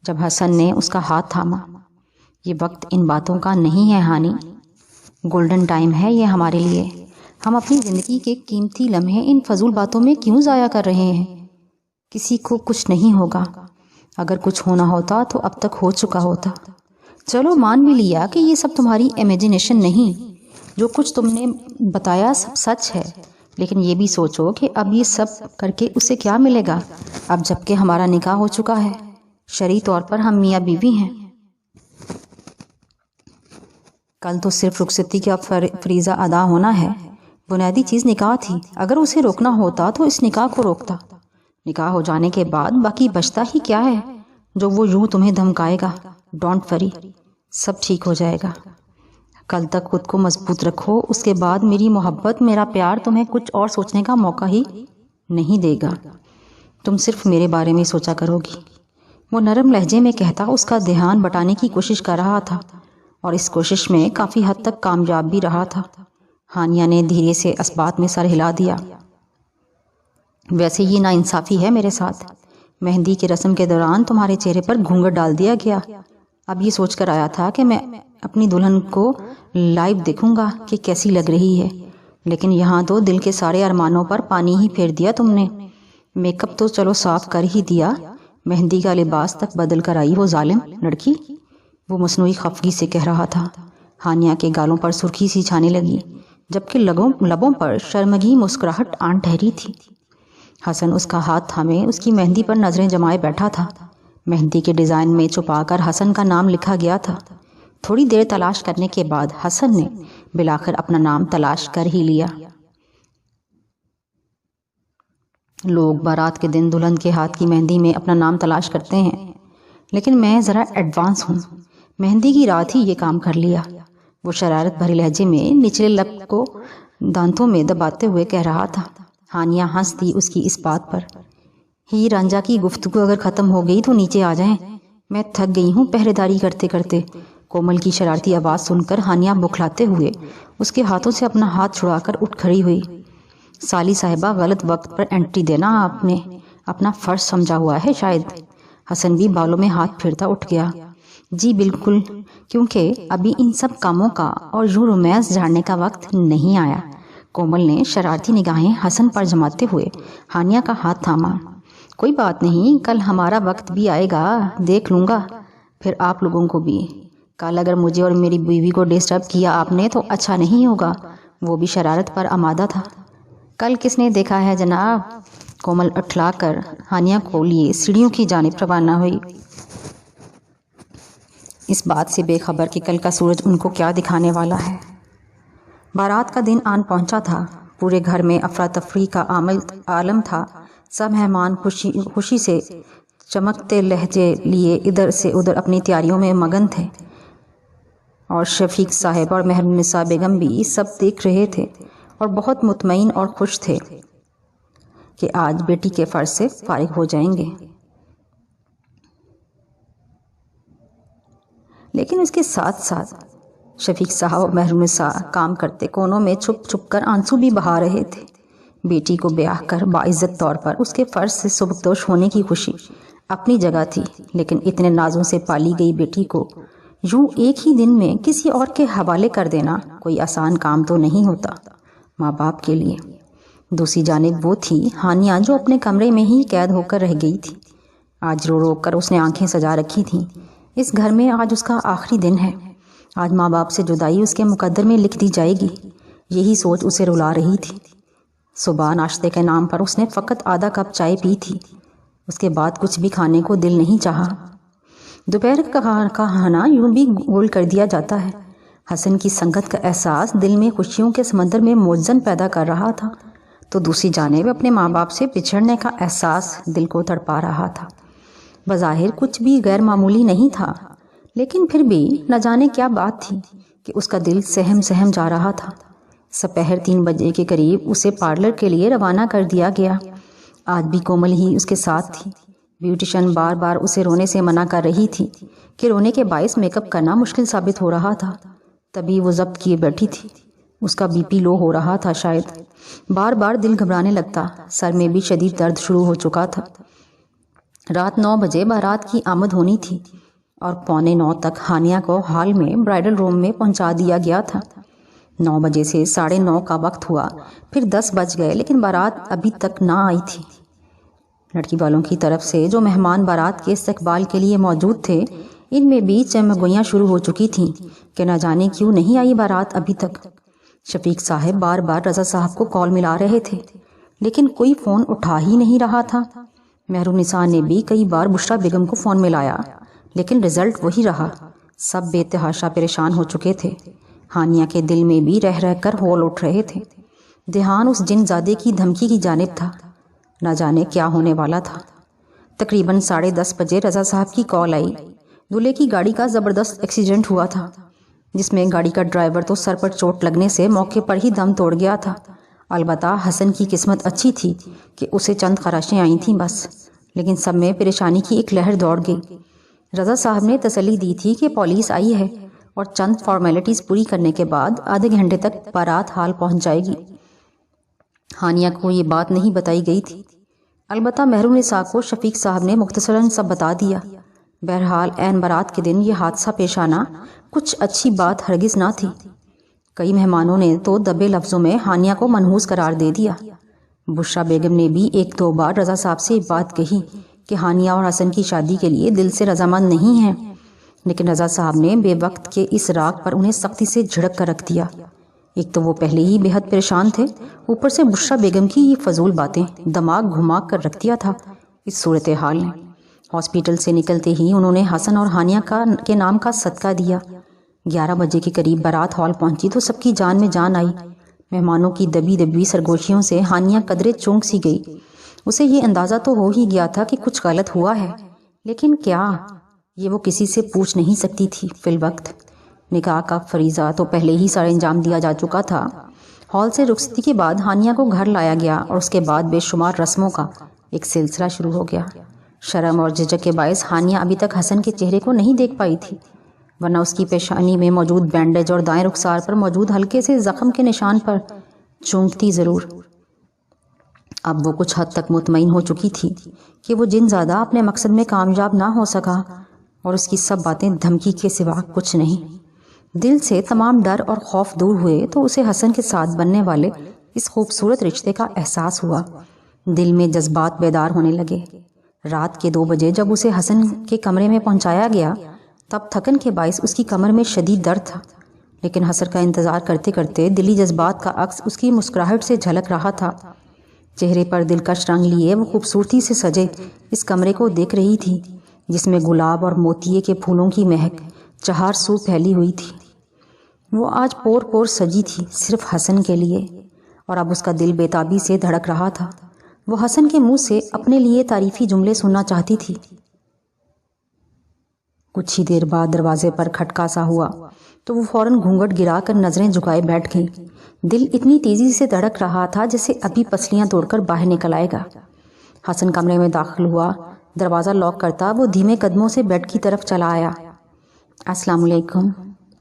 جب حسن نے اس کا ہاتھ تھاما۔ یہ وقت ان باتوں کا نہیں ہے ہانی، گولڈن ٹائم ہے یہ ہمارے لیے، ہم اپنی زندگی کے قیمتی لمحے ان فضول باتوں میں کیوں ضائع کر رہے ہیں؟ کسی کو کچھ نہیں ہوگا، اگر کچھ ہونا ہوتا تو اب تک ہو چکا ہوتا۔ چلو مان بھی لیا کہ یہ سب تمہاری امیجینیشن نہیں، جو کچھ تم نے بتایا سب سچ ہے، لیکن یہ بھی سوچو کہ اب یہ سب کر کے اسے کیا ملے گا، اب جب کہ ہمارا نکاح ہو چکا ہے، شرعی طور پر ہم میاں بیوی ہیں۔ کل تو صرف رخصتی کا فریضہ ادا ہونا ہے، بنیادی چیز نکاح تھی، اگر اسے روکنا ہوتا تو اس نکاح کو روکتا۔ نکاح ہو جانے کے بعد باقی بچتا ہی کیا ہے جو وہ یوں تمہیں دھمکائے گا؟ ڈونٹ وری، سب ٹھیک ہو جائے گا۔ کل تک خود کو مضبوط رکھو، اس کے بعد میری محبت، میرا پیار تمہیں کچھ اور سوچنے کا موقع ہی نہیں دے گا، تم صرف میرے بارے میں سوچا کرو گی۔ وہ نرم لہجے میں کہتا اس کا دھیان بٹانے کی کوشش کر رہا تھا، اور اس کوشش میں کافی حد تک کامیاب بھی رہا تھا۔ ہانیہ نے دھیرے سے اس بات میں سر ہلا دیا۔ ویسے یہ ناانصافی ہے میرے ساتھ، مہندی کے رسم کے دوران تمہارے چہرے پر گھونگھٹ ڈال دیا گیا، اب یہ سوچ کر آیا تھا کہ میں اپنی دلہن کو لائیو دیکھوں گا کہ کیسی لگ رہی ہے، لیکن یہاں تو دل کے سارے ارمانوں پر پانی ہی پھیر دیا تم نے۔ میک اپ تو چلو صاف کر ہی دیا، مہندی کا لباس تک بدل کر آئی وہ ظالم لڑکی، وہ مصنوعی خفگی سے کہہ رہا تھا۔ ہانیہ کے گالوں پر سرخی سی چھانے لگی، جبکہ لبوں پر شرمگی مسکراہٹ آن ٹھہری تھی۔ حسن اس کا ہاتھ تھامے اس کی مہندی پر نظریں جمائے بیٹھا تھا۔ مہندی کے ڈیزائن میں چھپا کر حسن کا نام لکھا گیا تھا۔ تھوڑی دیر تلاش کرنے کے بعد حسن نے بالآخر اپنا نام تلاش کر ہی لیا۔ لوگ بارات کے دن دلہن کے ہاتھ کی مہندی میں اپنا نام تلاش کرتے ہیں، لیکن میں ذرا ایڈوانس ہوں، مہندی کی رات ہی یہ کام کر لیا۔ وہ شرارت بھرے لہجے میں نچلے لب کو دانتوں میں دباتے ہوئے کہہ رہا تھا۔ ہانیہ ہنس دی اس کی اس بات پر۔ ہی رانجھا کی گفتگو اگر ختم ہو گئی تو نیچے آ جائیں، میں تھک گئی ہوں پہرے داری کرتے کرتے۔ کومل کی شرارتی آواز سن کر ہانیہ بکھلاتے ہوئے اس کے ہاتھوں سے اپنا ہاتھ چھڑا کر اٹھ کھڑی ہوئی۔ سالی صاحبہ، غلط وقت پر انٹری دینا آپ نے اپنا فرض سمجھا ہوا ہے شاید۔ حسن بھی بالوں میں ہاتھ پھیرتا اٹھ گیا۔ جی بالکل، کیونکہ ابھی ان سب کاموں کا اور یوں رومانس جھاڑنے کا وقت نہیں آیا۔ کومل نے شرارتی نگاہیں حسن پر جماتے ہوئے ہانیہ کا ہاتھ تھاما۔ کوئی بات نہیں، کل ہمارا وقت بھی آئے گا، دیکھ لوں گا، پھر آپ لوگوں کو بھی۔ کل اگر مجھے اور میری بیوی کو ڈسٹرب کیا آپ نے تو اچھا نہیں ہوگا۔ وہ بھی شرارت پر آمادہ تھا۔ کل کس نے دیکھا ہے جناب؟ کومل اٹھلا کر ہانیہ کو لیے سیڑھیوں کی جانب روانہ ہوئی، اس بات سے بے خبر کہ کل کا سورج ان کو کیا دکھانے والا ہے۔ بارات کا دن آن پہنچا تھا۔ پورے گھر میں افراتفری کا عالم تھا۔ سب مہمان خوشی سے چمکتے لہجے لیے ادھر سے ادھر اپنی تیاریوں میں مگن تھے، اور شفیق صاحب اور مہر النساء بیگم بھی سب دیکھ رہے تھے اور بہت مطمئن اور خوش تھے کہ آج بیٹی کے فرض سے فارغ ہو جائیں گے۔ لیکن اس کے ساتھ ساتھ شفیق صاحب اور مہر النساء کام کرتے کونوں میں چھپ چھپ کر آنسو بھی بہا رہے تھے۔ بیٹی کو بیاہ کر باعزت طور پر اس کے فرض سے سبکدوش ہونے کی خوشی اپنی جگہ تھی، لیکن اتنے نازوں سے پالی گئی بیٹی کو یوں ایک ہی دن میں کسی اور کے حوالے کر دینا کوئی آسان کام تو نہیں ہوتا ماں باپ کے لیے۔ دوسری جانب وہ تھی ہانیہ، جو اپنے کمرے میں ہی قید ہو کر رہ گئی تھی۔ آج رو رو کر اس نے آنکھیں سجا رکھی تھیں۔ اس گھر میں آج اس کا آخری دن ہے۔ آج ماں باپ سے جدائی اس کے مقدر میں لکھ دی جائے گی، یہی سوچ اسے رلا رہی تھی۔ صبح ناشتے کے نام پر اس نے فقط آدھا کپ چائے پی تھی، اس کے بعد کچھ بھی کھانے کو دل نہیں چاہا۔ دوپہر کا کھانا یوں بھی گول کر دیا جاتا ہے۔ حسن کی سنگت کا احساس دل میں خوشیوں کے سمندر میں موجن پیدا کر رہا تھا، تو دوسری جانب اپنے ماں باپ سے بچھڑنے کا احساس دل کو تڑپا رہا تھا۔ بظاہر کچھ بھی غیر معمولی نہیں تھا، لیکن پھر بھی نہ جانے کیا بات تھی کہ اس کا دل سہم سہم جا رہا تھا۔ سپہر 3 بجے کے قریب اسے پارلر کے لیے روانہ کر دیا گیا۔ آج بھی کومل ہی اس کے ساتھ تھی۔ بیوٹیشن بار بار اسے رونے سے منع کر رہی تھی کہ رونے کے باعث میک اپ کرنا مشکل ثابت ہو رہا تھا۔ تبھی وہ ضبط کیے بیٹھی تھی۔ اس کا بی پی لو ہو رہا تھا شاید۔ بار بار دل گھبرانے لگتا، سر میں بھی شدید درد شروع ہو چکا تھا۔ رات 9 بجے بارات کی آمد ہونی تھی اور 8:45 تک ہانیہ کو ہال میں برائڈل روم میں پہنچا دیا گیا تھا۔ 9 بجے سے 9:30 کا وقت ہوا، پھر 10 بج گئے، لیکن بارات ابھی تک نہ آئی تھی۔ لڑکی والوں کی طرف سے جو مہمان بارات کے استقبال کے لیے موجود تھے، ان میں بھی چمگوئیاں شروع ہو چکی تھیں کہ نہ جانے کیوں نہیں آئی بارات ابھی تک۔ شفیق صاحب بار بار رضا صاحب کو کال ملا رہے تھے، لیکن کوئی فون اٹھا ہی نہیں رہا تھا۔ مہر النساء نے بھی کئی بار بشریٰ بیگم کو فون ملایا، لیکن رزلٹ وہی رہا۔ سب بے تحاشا پریشان ہو چکے تھے۔ ہانیہ کے دل میں بھی رہ رہ کر ہول اٹھ رہے تھے۔ دھیان اس جن زادے کی دھمکی کی جانب تھا، نہ جانے کیا ہونے والا تھا۔ تقریباً 10:30 بجے رضا صاحب کی کال آئی۔ دولہے کی گاڑی کا زبردست ایکسیڈنٹ ہوا تھا، جس میں گاڑی کا ڈرائیور تو سر پر چوٹ لگنے سے موقع پر ہی دم توڑ گیا تھا۔ البتہ حسن کی قسمت اچھی تھی کہ اسے چند خراشیں آئی تھیں بس، لیکن سب میں پریشانی کی ایک لہر دوڑ گئی۔ رضا صاحب نے تسلی دی تھی کہ پولیس آئی ہے اور چند فارمیلٹیز پوری کرنے کے بعد آدھے گھنٹے تک بارات ہال پہنچ جائے گی۔ ہانیہ کو یہ بات نہیں بتائی گئی تھی، البتہ مہر النساء کو شفیق صاحب نے مختصراً سب بتا دیا۔ بہرحال عین بارات کے دن یہ حادثہ پیش آنا کچھ اچھی بات ہرگز نہ تھی۔ کئی مہمانوں نے تو دبے لفظوں میں ہانیہ کو منحوس قرار دے دیا۔ بشریٰ بیگم نے بھی 1-2 بار رضا صاحب سے بات کہی کہ ہانیہ اور حسن کی شادی کے لیے دل سے رضامند نہیں ہیں، لیکن رضا صاحب نے بے وقت کے اس راگ پر انہیں سختی سے جھڑک کر رکھ دیا۔ ایک تو وہ پہلے ہی بے حد پریشان تھے، اوپر سے بشریٰ بیگم کی یہ فضول باتیں دماغ گھما کر رکھ دیا تھا اس صورتحال نے۔ ہاسپٹل سے نکلتے ہی انہوں نے حسن اور ہانیہ کے نام کا صدقہ دیا۔ 11 بجے کے قریب بارات ہال پہنچی تو سب کی جان میں جان آئی۔ مہمانوں کی دبی دبی سرگوشیوں سے ہانیہ قدرے چونک سی گئی۔ اسے یہ اندازہ تو ہو ہی گیا تھا کہ کچھ غلط ہوا ہے، لیکن کیا، یہ وہ کسی سے پوچھ نہیں سکتی تھی فی الوقت۔ نکاح کا فریضہ تو پہلے ہی سر انجام دیا جا چکا تھا۔ ہال سے رخصتی کے بعد ہانیہ کو گھر لایا گیا اور اس کے بعد بے شمار رسموں کا ایک سلسلہ شروع ہو گیا۔ شرم اور جھجک کے باعث ہانیہ ابھی تک حسن کے چہرے کو نہیں دیکھ پائی تھی، ورنہ اس کی پیشانی میں موجود بینڈیج اور دائیں رخسار پر موجود ہلکے سے زخم کے نشان پر چونکتی ضرور۔ اب وہ کچھ حد تک مطمئن ہو چکی تھی کہ وہ جن زیادہ اپنے مقصد میں کامیاب نہ ہو سکا، اور اس کی سب باتیں دھمکی کے سوا کچھ نہیں۔ دل سے تمام ڈر اور خوف دور ہوئے تو اسے حسن کے ساتھ بننے والے اس خوبصورت رشتے کا احساس ہوا۔ دل میں جذبات بیدار ہونے لگے۔ رات کے 2 بجے جب اسے حسن کے کمرے میں پہنچایا گیا تب تھکن کے باعث اس کی کمر میں شدید درد تھا، لیکن حسن کا انتظار کرتے کرتے دلی جذبات کا عکس اس کی مسکراہٹ سے جھلک رہا تھا۔ چہرے پر دلکش رنگ لیے وہ خوبصورتی سے سجے اس کمرے کو دیکھ رہی تھی، جس میں گلاب اور موتیے کے پھولوں کی مہک چہار سو پھیلی ہوئی تھی۔ وہ آج پور پور سجی تھی صرف حسن کے لیے، اور اب اس کا دل بے تابی سے دھڑک رہا تھا۔ وہ حسن کے منہ سے اپنے لیے تعریفی جملے سننا چاہتی تھی۔ کچھ ہی دیر بعد دروازے پر کھٹکا سا ہوا تو وہ فوراً گھونگھٹ گرا کر نظریں جھکائے بیٹھ گئی۔ دل اتنی تیزی سے دھڑک رہا تھا جیسے ابھی پسلیاں توڑ کر باہر نکل آئے گا۔ حسن کمرے میں داخل ہوا۔ دروازہ لاک کرتا وہ دھیمے قدموں سے بیڈ کی طرف چلا آیا۔ السلام علیکم،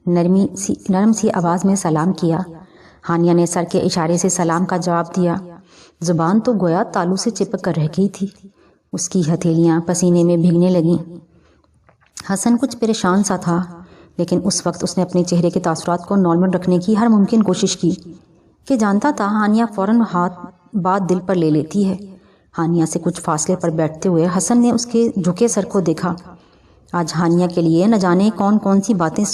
نرم سی آواز میں سلام کیا۔ ہانیہ نے سر کے اشارے سے سلام کا جواب دیا۔ زبان تو گویا تالو سے چپک کر رہ گئی تھی۔ اس کی ہتھیلیاں پسینے میں بھیگنے لگیں۔ حسن کچھ پریشان سا تھا، لیکن اس وقت اس نے اپنے چہرے کے تاثرات کو نارمل رکھنے کی ہر ممکن کوشش کی کہ جانتا تھا ہانیہ فوراً بات دل پر لے لیتی ہے۔ ہانیہ سے کچھ فاصلے پر بیٹھتے ہوئے حسن نے اس کے جھکے سر کو دیکھا۔ آج ہانیہ کے لیے نہ جانے کون کون سی باتیں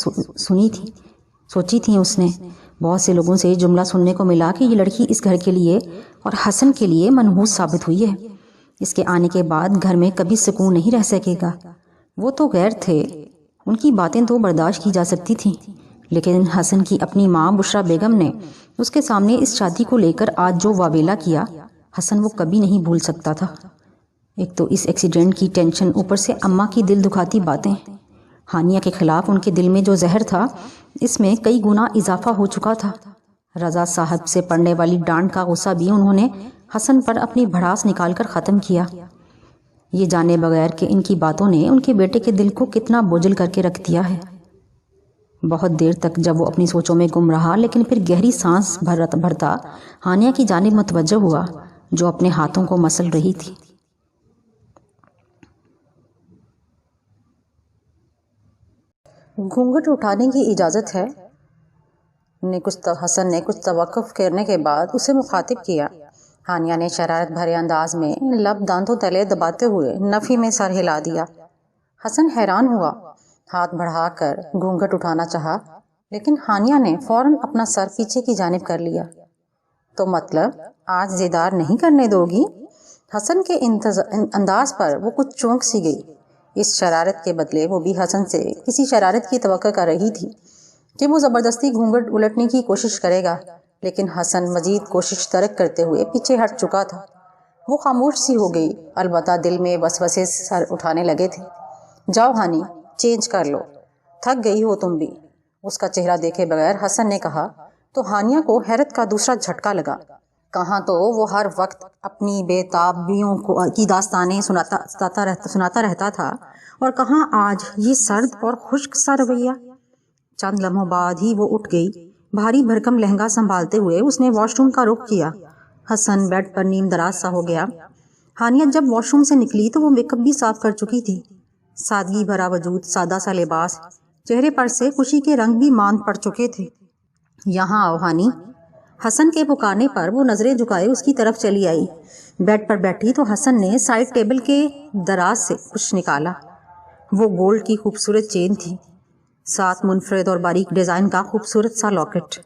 سوچی تھیں اس نے۔ بہت سے لوگوں سے جملہ سننے کو ملا کہ یہ لڑکی اس گھر کے لیے اور حسن کے لیے منحوس ثابت ہوئی ہے۔ اس کے آنے کے بعد گھر میں کبھی سکون نہیں رہ سکے گا۔ وہ تو غیر تھے، ان کی باتیں تو برداشت کی جا سکتی تھیں، لیکن حسن کی اپنی ماں بشرا بیگم نے اس کے سامنے اس شادی کو لے کر آج جو واویلا کیا، حسن وہ کبھی نہیں بھول سکتا تھا۔ ایک تو اس ایکسیڈنٹ کی ٹینشن، اوپر سے اماں کی دل دکھاتی باتیں۔ ہانیہ کے خلاف ان کے دل میں جو زہر تھا، اس میں کئی گنا اضافہ ہو چکا تھا۔ رضا صاحب سے پڑنے والی ڈانٹ کا غصہ بھی انہوں نے حسن پر اپنی بھڑاس نکال کر ختم کیا، یہ جانے بغیر کہ ان کی باتوں نے ان کے بیٹے کے دل کو کتنا بوجھل کر کے رکھ دیا ہے۔ بہت دیر تک جب وہ اپنی سوچوں میں گم رہا، لیکن پھر گہری سانس بھرتا ہانیہ کی جانب متوجہ ہوا جو اپنے ہاتھوں کو مسل رہی تھی۔ گھونگھٹ اٹھانے کی اجازت ہے؟ حسن نے کچھ توقف کرنے کے بعد اسے مخاطب کیا۔ ہانیہ نے شرارت بھرے انداز میں لب دانتوں تلے دباتے ہوئے نفی میں سر ہلا دیا۔ حسن حیران ہوا، ہاتھ بڑھا کر گھونگھٹ اٹھانا چاہا، لیکن ہانیہ نے فوراً اپنا سر پیچھے کی جانب کر لیا۔ تو مطلب آج دیدار نہیں کرنے دو گی؟ حسن کے انداز پر وہ کچھ چونک سی گئی۔ اس شرارت کے بدلے وہ بھی حسن سے کسی شرارت کی توقع کر رہی تھی کہ وہ زبردستی گھونگھٹ الٹنے کی کوشش کرے گا، لیکن حسن مزید کوشش ترک کرتے ہوئے پیچھے ہٹ چکا تھا۔ وہ خاموش سی ہو گئی، البتہ دل میں وسوسے سر اٹھانے لگے تھے۔ جاؤ ہانی، چینج کر لو، تھک گئی ہو تم بھی۔ اس کا چہرہ دیکھے بغیر حسن نے کہا تو ہانیہ کو حیرت کا دوسرا جھٹکا لگا۔ کہاں تو وہ ہر وقت اپنی بے تابیوں کی داستانیں سناتا رہتا تھا، اور کہاں آج یہ سرد اور خشک سا رویہ۔ چند لمحوں بعد ہی وہ اٹھ گئی۔ بھاری بھرکم لہنگا سنبھالتے ہوئے اس نے واش روم کا رخ کیا۔ حسن بیڈ پر نیم دراز سا ہو گیا۔ ہانیہ جب واش روم سے نکلی تو وہ میک اپ بھی صاف کر چکی تھی۔ سادگی بھرا وجود، سادہ سا لباس، چہرے پر سے خوشی کے رنگ بھی ماند پڑ چکے تھے۔ یہاں آؤ ہانی۔ حسن کے پکارنے پر وہ نظریں جھکائے اس کی طرف چلی آئی۔ بیڈ پر بیٹھی تو حسن نے سائڈ ٹیبل کے دراز سے کچھ نکالا۔ وہ گولڈ کی خوبصورت چین تھی، ساتھ منفرد اور باریک ڈیزائن کا خوبصورت سا لاکٹ۔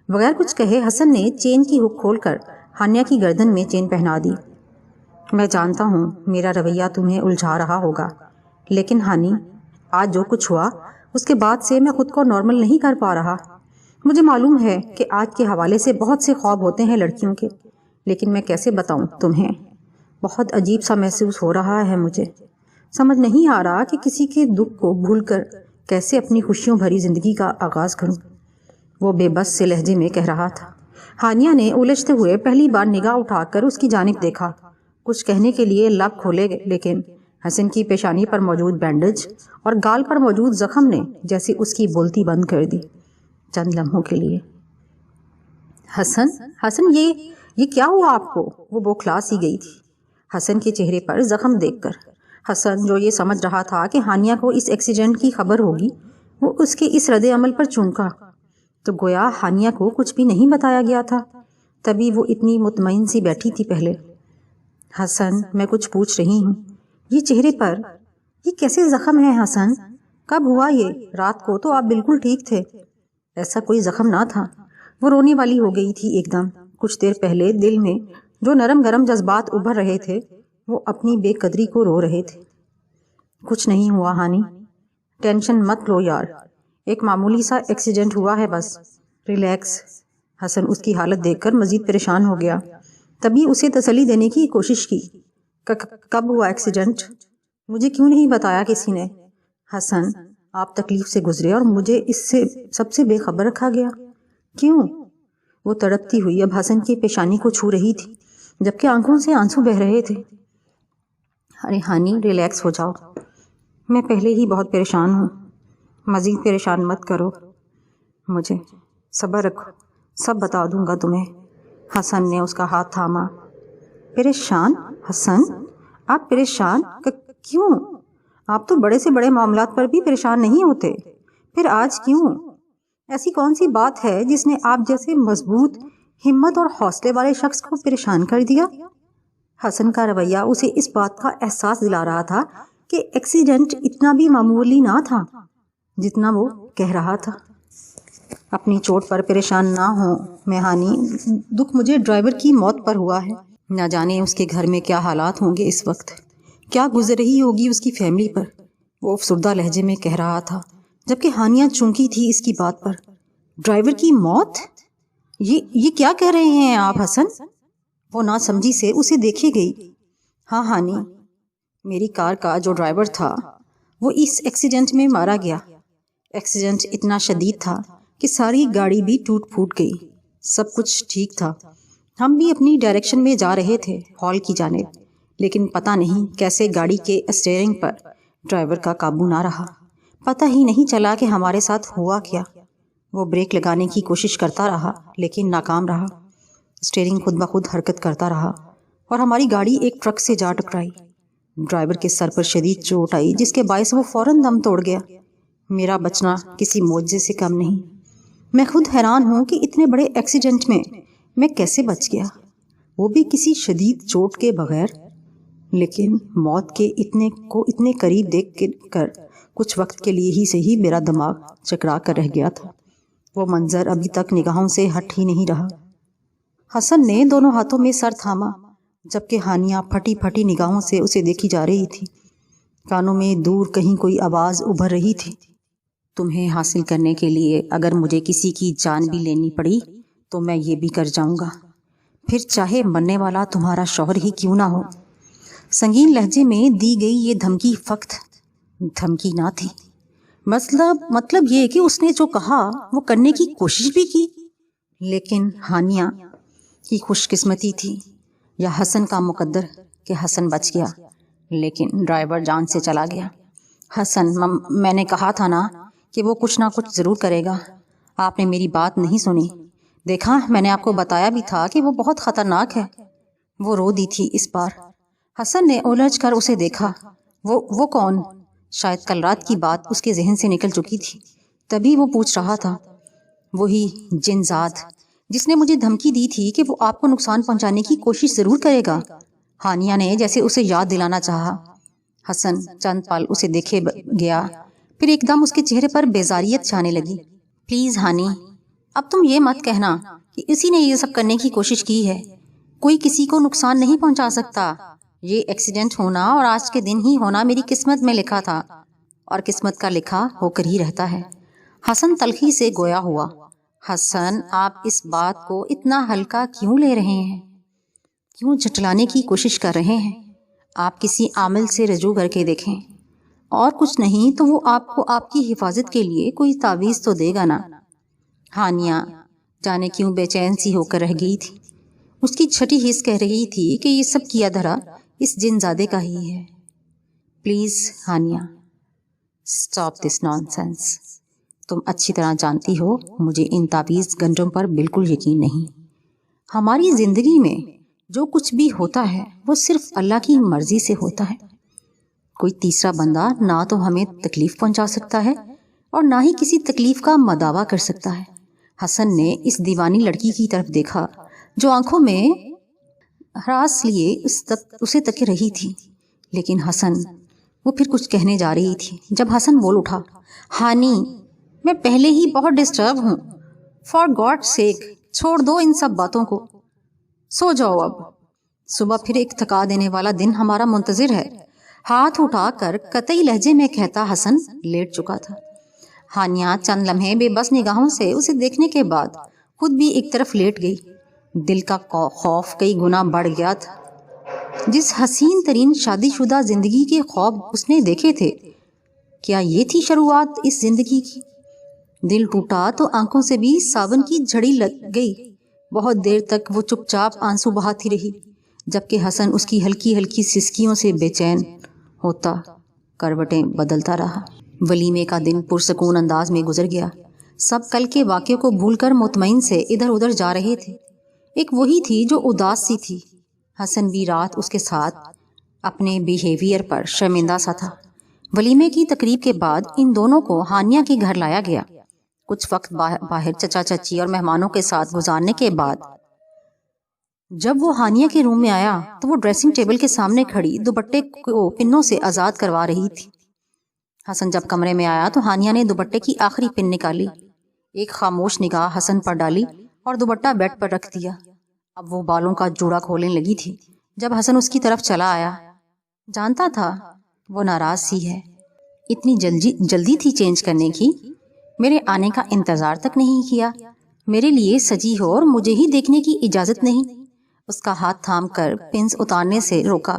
بغیر کچھ کہے حسن نے چین کی ہک کھول کر ہانیہ کی گردن میں چین پہنا دی۔ میں جانتا ہوں میرا رویہ تمہیں الجھا رہا ہوگا، لیکن ہانی، آج جو کچھ ہوا اس کے بعد سے میں خود کو نارمل نہیں کر پا رہا۔ مجھے معلوم ہے کہ آج کے حوالے سے بہت سے خواب ہوتے ہیں لڑکیوں کے، لیکن میں کیسے بتاؤں تمہیں، بہت عجیب سا محسوس ہو رہا ہے مجھے۔ سمجھ نہیں آ رہا کہ کسی کے دکھ کو بھول کر کیسے اپنی خوشیوں بھری زندگی کا آغاز کروں۔ وہ بے بس سے لہجے میں کہہ رہا تھا۔ ہانیہ نے الجھتے ہوئے پہلی بار نگاہ اٹھا کر اس کی جانب دیکھا۔ کچھ کہنے کے لیے لب کھولے لیکن حسن کی پیشانی پر موجود بینڈیج اور گال پر موجود زخم نے جیسے اس کی بولتی بند کر دی چند لمحوں کے لیے۔ حسن یہ کیا ہوا آپ کو؟ وہ بوکھلا سی گئی تھی حسن کے چہرے پر زخم دیکھ کر۔ حسن جو یہ سمجھ رہا تھا کہ ہانیہ کو اس ایکسیڈنٹ کی خبر ہوگی، وہ اس کے اس رد عمل پر چونکا تو گویا ہانیہ کو کچھ بھی نہیں بتایا گیا تھا۔ تبھی وہ اتنی مطمئن سی بیٹھی تھی پہلے۔ حسن، میں کچھ پوچھ رہی ہوں، یہ چہرے پر یہ کیسے زخم ہے حسن؟ کب ہوا یہ؟ رات کو تو آپ بالکل ٹھیک تھے۔ ایسا کوئی زخم نہ تھا۔ وہ رونے والی ہو گئی تھی ایک دم۔ کچھ دیر پہلے دل میں جو نرم گرم جذبات ابھر رہے تھے وہ اپنی بے قدری کو رو رہے تھے۔ کچھ نہیں ہوا ہانی، ٹینشن مت لو یار، ایک معمولی سا ایکسیڈنٹ ہوا ہے بس، ریلیکس۔ حسن اس کی حالت دیکھ کر مزید پریشان ہو گیا۔ تبھی اسے تسلی دینے کی کوشش کی۔ کب ہوا ایکسیڈنٹ؟ مجھے کیوں نہیں بتایا کسی نے؟ حسن، آپ تکلیف سے گزرے اور مجھے اس سے سب سے بے خبر رکھا گیا۔ کیوں؟ وہ تڑپتی ہوئی اب حسن کی پیشانی کو چھو رہی تھی جبکہ آنکھوں سے آنسو بہہ رہے تھے۔ ارے ہانی، ریلیکس ہو جاؤ، میں پہلے ہی بہت پریشان ہوں، مزید پریشان مت کرو مجھے، صبر رکھو، سب بتا دوں گا تمہیں۔ حسن نے اس کا ہاتھ تھاما۔ پریشان؟ حسن، آپ پریشان کیوں؟ آپ تو بڑے سے بڑے معاملات پر بھی پریشان نہیں ہوتے، پھر آج کیوں؟ ایسی کون سی بات ہے جس نے آپ جیسے مضبوط ہمت اور حوصلے والے شخص کو پریشان کر دیا؟ حسن کا رویہ اسے اس بات کا احساس دلا رہا تھا کہ ایکسیڈنٹ اتنا بھی معمولی نہ تھا جتنا وہ کہہ رہا تھا۔ اپنی چوٹ پر پریشان نہ ہوں میں ہانی، دکھ مجھے ڈرائیور کی موت پر ہوا ہے۔ نہ جانے اس کے گھر میں کیا حالات ہوں گے اس وقت، کیا گزر رہی ہوگی اس کی فیملی پر، وہ افسردہ لہجے میں کہہ رہا تھا جبکہ ہانیہ چونکی تھی اس کی بات پر۔ ڈرائیور کی موت؟ یہ کیا کہہ رہے ہیں آپ حسن؟ وہ نہ سمجھی سے اسے دیکھے گئی۔ ہاں ہانی، میری کار کا جو ڈرائیور تھا وہ اس ایکسیڈنٹ میں مارا گیا۔ ایکسیڈنٹ اتنا شدید تھا کہ ساری گاڑی بھی ٹوٹ پھوٹ گئی، سب کچھ ٹھیک تھا، ہم بھی اپنی ڈائریکشن میں جا رہے تھے ہال کی جانب، لیکن پتہ نہیں کیسے گاڑی کے اسٹیئرنگ پر ڈرائیور کا قابو نہ رہا، پتہ ہی نہیں چلا کہ ہمارے ساتھ ہوا کیا۔ وہ بریک لگانے کی کوشش کرتا رہا لیکن ناکام رہا، اسٹیئرنگ خود بخود حرکت کرتا رہا اور ہماری گاڑی ایک ٹرک سے جا ٹکرائی۔ ڈرائیور کے سر پر شدید چوٹ آئی جس کے باعث وہ فوراً دم توڑ گیا۔ میرا بچنا کسی معجزے سے کم نہیں۔ میں خود حیران ہوں کہ اتنے بڑے ایکسیڈنٹ میں کیسے بچ گیا، وہ بھی کسی شدید چوٹ کے بغیر۔ لیکن موت کے اتنے قریب دیکھ کر کچھ وقت کے لیے ہی صحیح میرا دماغ چکرا کر رہ گیا تھا۔ وہ منظر ابھی تک نگاہوں سے ہٹ ہی نہیں رہا۔ حسن نے دونوں ہاتھوں میں سر تھاما جبکہ ہانیہ پھٹی پھٹی نگاہوں سے اسے دیکھی جا رہی تھی۔ کانوں میں دور کہیں کوئی آواز ابھر رہی تھی، تمہیں حاصل کرنے کے لیے اگر مجھے کسی کی جان بھی لینی پڑی تو میں یہ بھی کر جاؤں گا، پھر چاہے مرنے والا تمہارا شوہر ہی کیوں نہ ہو۔ سنگین لہجے میں دی گئی یہ دھمکی فقط دھمکی نہ تھی، مطلب یہ کہ اس نے جو کہا وہ کرنے کی کوشش بھی کی۔ لیکن ہانیہ کی خوش قسمتی تھی یا حسن کا مقدر کہ حسن بچ گیا، لیکن ڈرائیور جان سے چلا گیا۔ حسن، میں نے کہا تھا نا کہ وہ کچھ نہ کچھ ضرور کرے گا، آپ نے میری بات نہیں سنی۔ دیکھا، میں نے آپ کو بتایا بھی تھا کہ وہ بہت خطرناک ہے۔ وہ رو دی تھی اس بار۔ حسن نے الجھ کر اسے دیکھا۔ وہ کون؟ شاید کل رات کی بات اس کے ذہن سے نکل چکی تھی، تبھی وہ پوچھ رہا تھا۔ وہی جن ذات جس نے مجھے دھمکی دی تھی کہ وہ آپ کو نقصان پہنچانے کی کوشش ضرور کرے گا، ہانیہ نے جیسے اسے یاد دلانا چاہا۔ حسن چند پل اسے دیکھے گیا، پھر ایک دم اس کے چہرے پر بیزاریت چھانے لگی۔ پلیز ہانی، اب تم یہ مت کہنا کہ اسی نے یہ سب کرنے کی کوشش کی ہے، کوئی کسی کو نقصان نہیں پہنچا سکتا۔ یہ ایکسیڈنٹ ہونا اور آج کے دن ہی ہونا میری قسمت میں لکھا تھا، اور قسمت کا لکھا ہو کر ہی رہتا ہے۔ حسن تلخی سے گویا ہوا، حسن آپ اس بات کو اتنا ہلکا کیوں لے رہے ہیں؟ کیوں جھٹلانے کی کوشش کر رہے ہیں؟ آپ کسی عامل سے رجوع کر کے دیکھیں، اور کچھ نہیں تو وہ آپ کو آپ کی حفاظت کے لیے کوئی تعویذ تو دے گا نا۔ ہانیہ جانے کیوں بے چین سی ہو کر رہ گئی تھی۔ اس کی چھٹی حس کہہ رہی تھی کہ یہ سب کیا دھرا اس جن زادے کا ہی ہے۔ Please Hania stop this naan sense. تم اچھی طرح جانتی ہو مجھے ان تعویذ گنجوں پر بالکل یقین نہیں۔ ہماری زندگی میں جو کچھ بھی ہوتا ہے وہ صرف اللہ کی مرضی سے ہوتا ہے۔ کوئی تیسرا بندہ نہ تو ہمیں تکلیف پہنچا سکتا ہے اور نہ ہی کسی تکلیف کا مداوع کر سکتا ہے۔ حسن نے اس دیوانی لڑکی کی طرف دیکھا جو آنکھوں میں ہراس لیے اسے تک رہی تھی، لیکن حسن وہ پھر کچھ کہنے جا رہی تھی جب حسن بول اٹھا، ہانی میں پہلے ہی بہت ڈسٹرب ہوں، فار گاڈ سیک چھوڑ دو ان سب باتوں کو، سو جاؤ اب، صبح پھر ایک تھکا دینے والا دن ہمارا منتظر ہے۔ ہاتھ اٹھا کر قطعی لہجے میں کہتا حسن لیٹ چکا تھا۔ ہانیہ چند لمحے بے بس نگاہوں سے اسے دیکھنے کے بعد خود بھی ایک طرف لیٹ گئی۔ دل کا خوف کئی گنا بڑھ گیا تھا۔ جس حسین ترین شادی شدہ زندگی کے خواب اس نے دیکھے تھے، کیا یہ تھی شروعات اس زندگی کی؟ دل ٹوٹا تو آنکھوں سے بھی صابن کی جھڑی لگ گئی۔ بہت دیر تک وہ چپ چاپ آنسو بہاتی رہی، جبکہ حسن اس کی ہلکی ہلکی سسکیوں سے بے چین ہوتا کروٹیں بدلتا رہا۔ ولیمے کا دن پرسکون انداز میں گزر گیا۔ سب کل کے واقعے کو بھول کر مطمئن سے ادھر ادھر جا رہے تھے۔ ایک وہی تھی جو اداس سی تھی۔ حسن بھی رات اس کے ساتھ اپنے بیہیویئر پر شرمندہ سا تھا۔ ولیمے کی تقریب کے بعد ان دونوں کو ہانیہ کے گھر لایا گیا۔ کچھ وقت باہر چچا چچی اور مہمانوں کے ساتھ گزارنے کے بعد جب وہ ہانیہ کے روم میں آیا تو وہ ڈریسنگ ٹیبل کے سامنے کھڑی دوپٹے کو پنوں سے آزاد کروا رہی تھی۔ حسن جب کمرے میں آیا تو ہانیہ نے دوپٹے کی آخری پن نکالی، ایک خاموش نگاہ حسن پر ڈالی اور دوپٹہ بیڈ پر رکھ دیا۔ اب وہ بالوں کا جوڑا کھولنے لگی تھی جب حسن اس کی طرف چلا آیا۔ جانتا تھا وہ ناراض سی ہے، اتنی جلدی تھی چینج کرنے کی، میرے آنے کا انتظار تک نہیں کیا، میرے لیے سجی ہو اور مجھے ہی دیکھنے کی اجازت نہیں۔ اس کا ہاتھ تھام کر پنس اتارنے سے روکا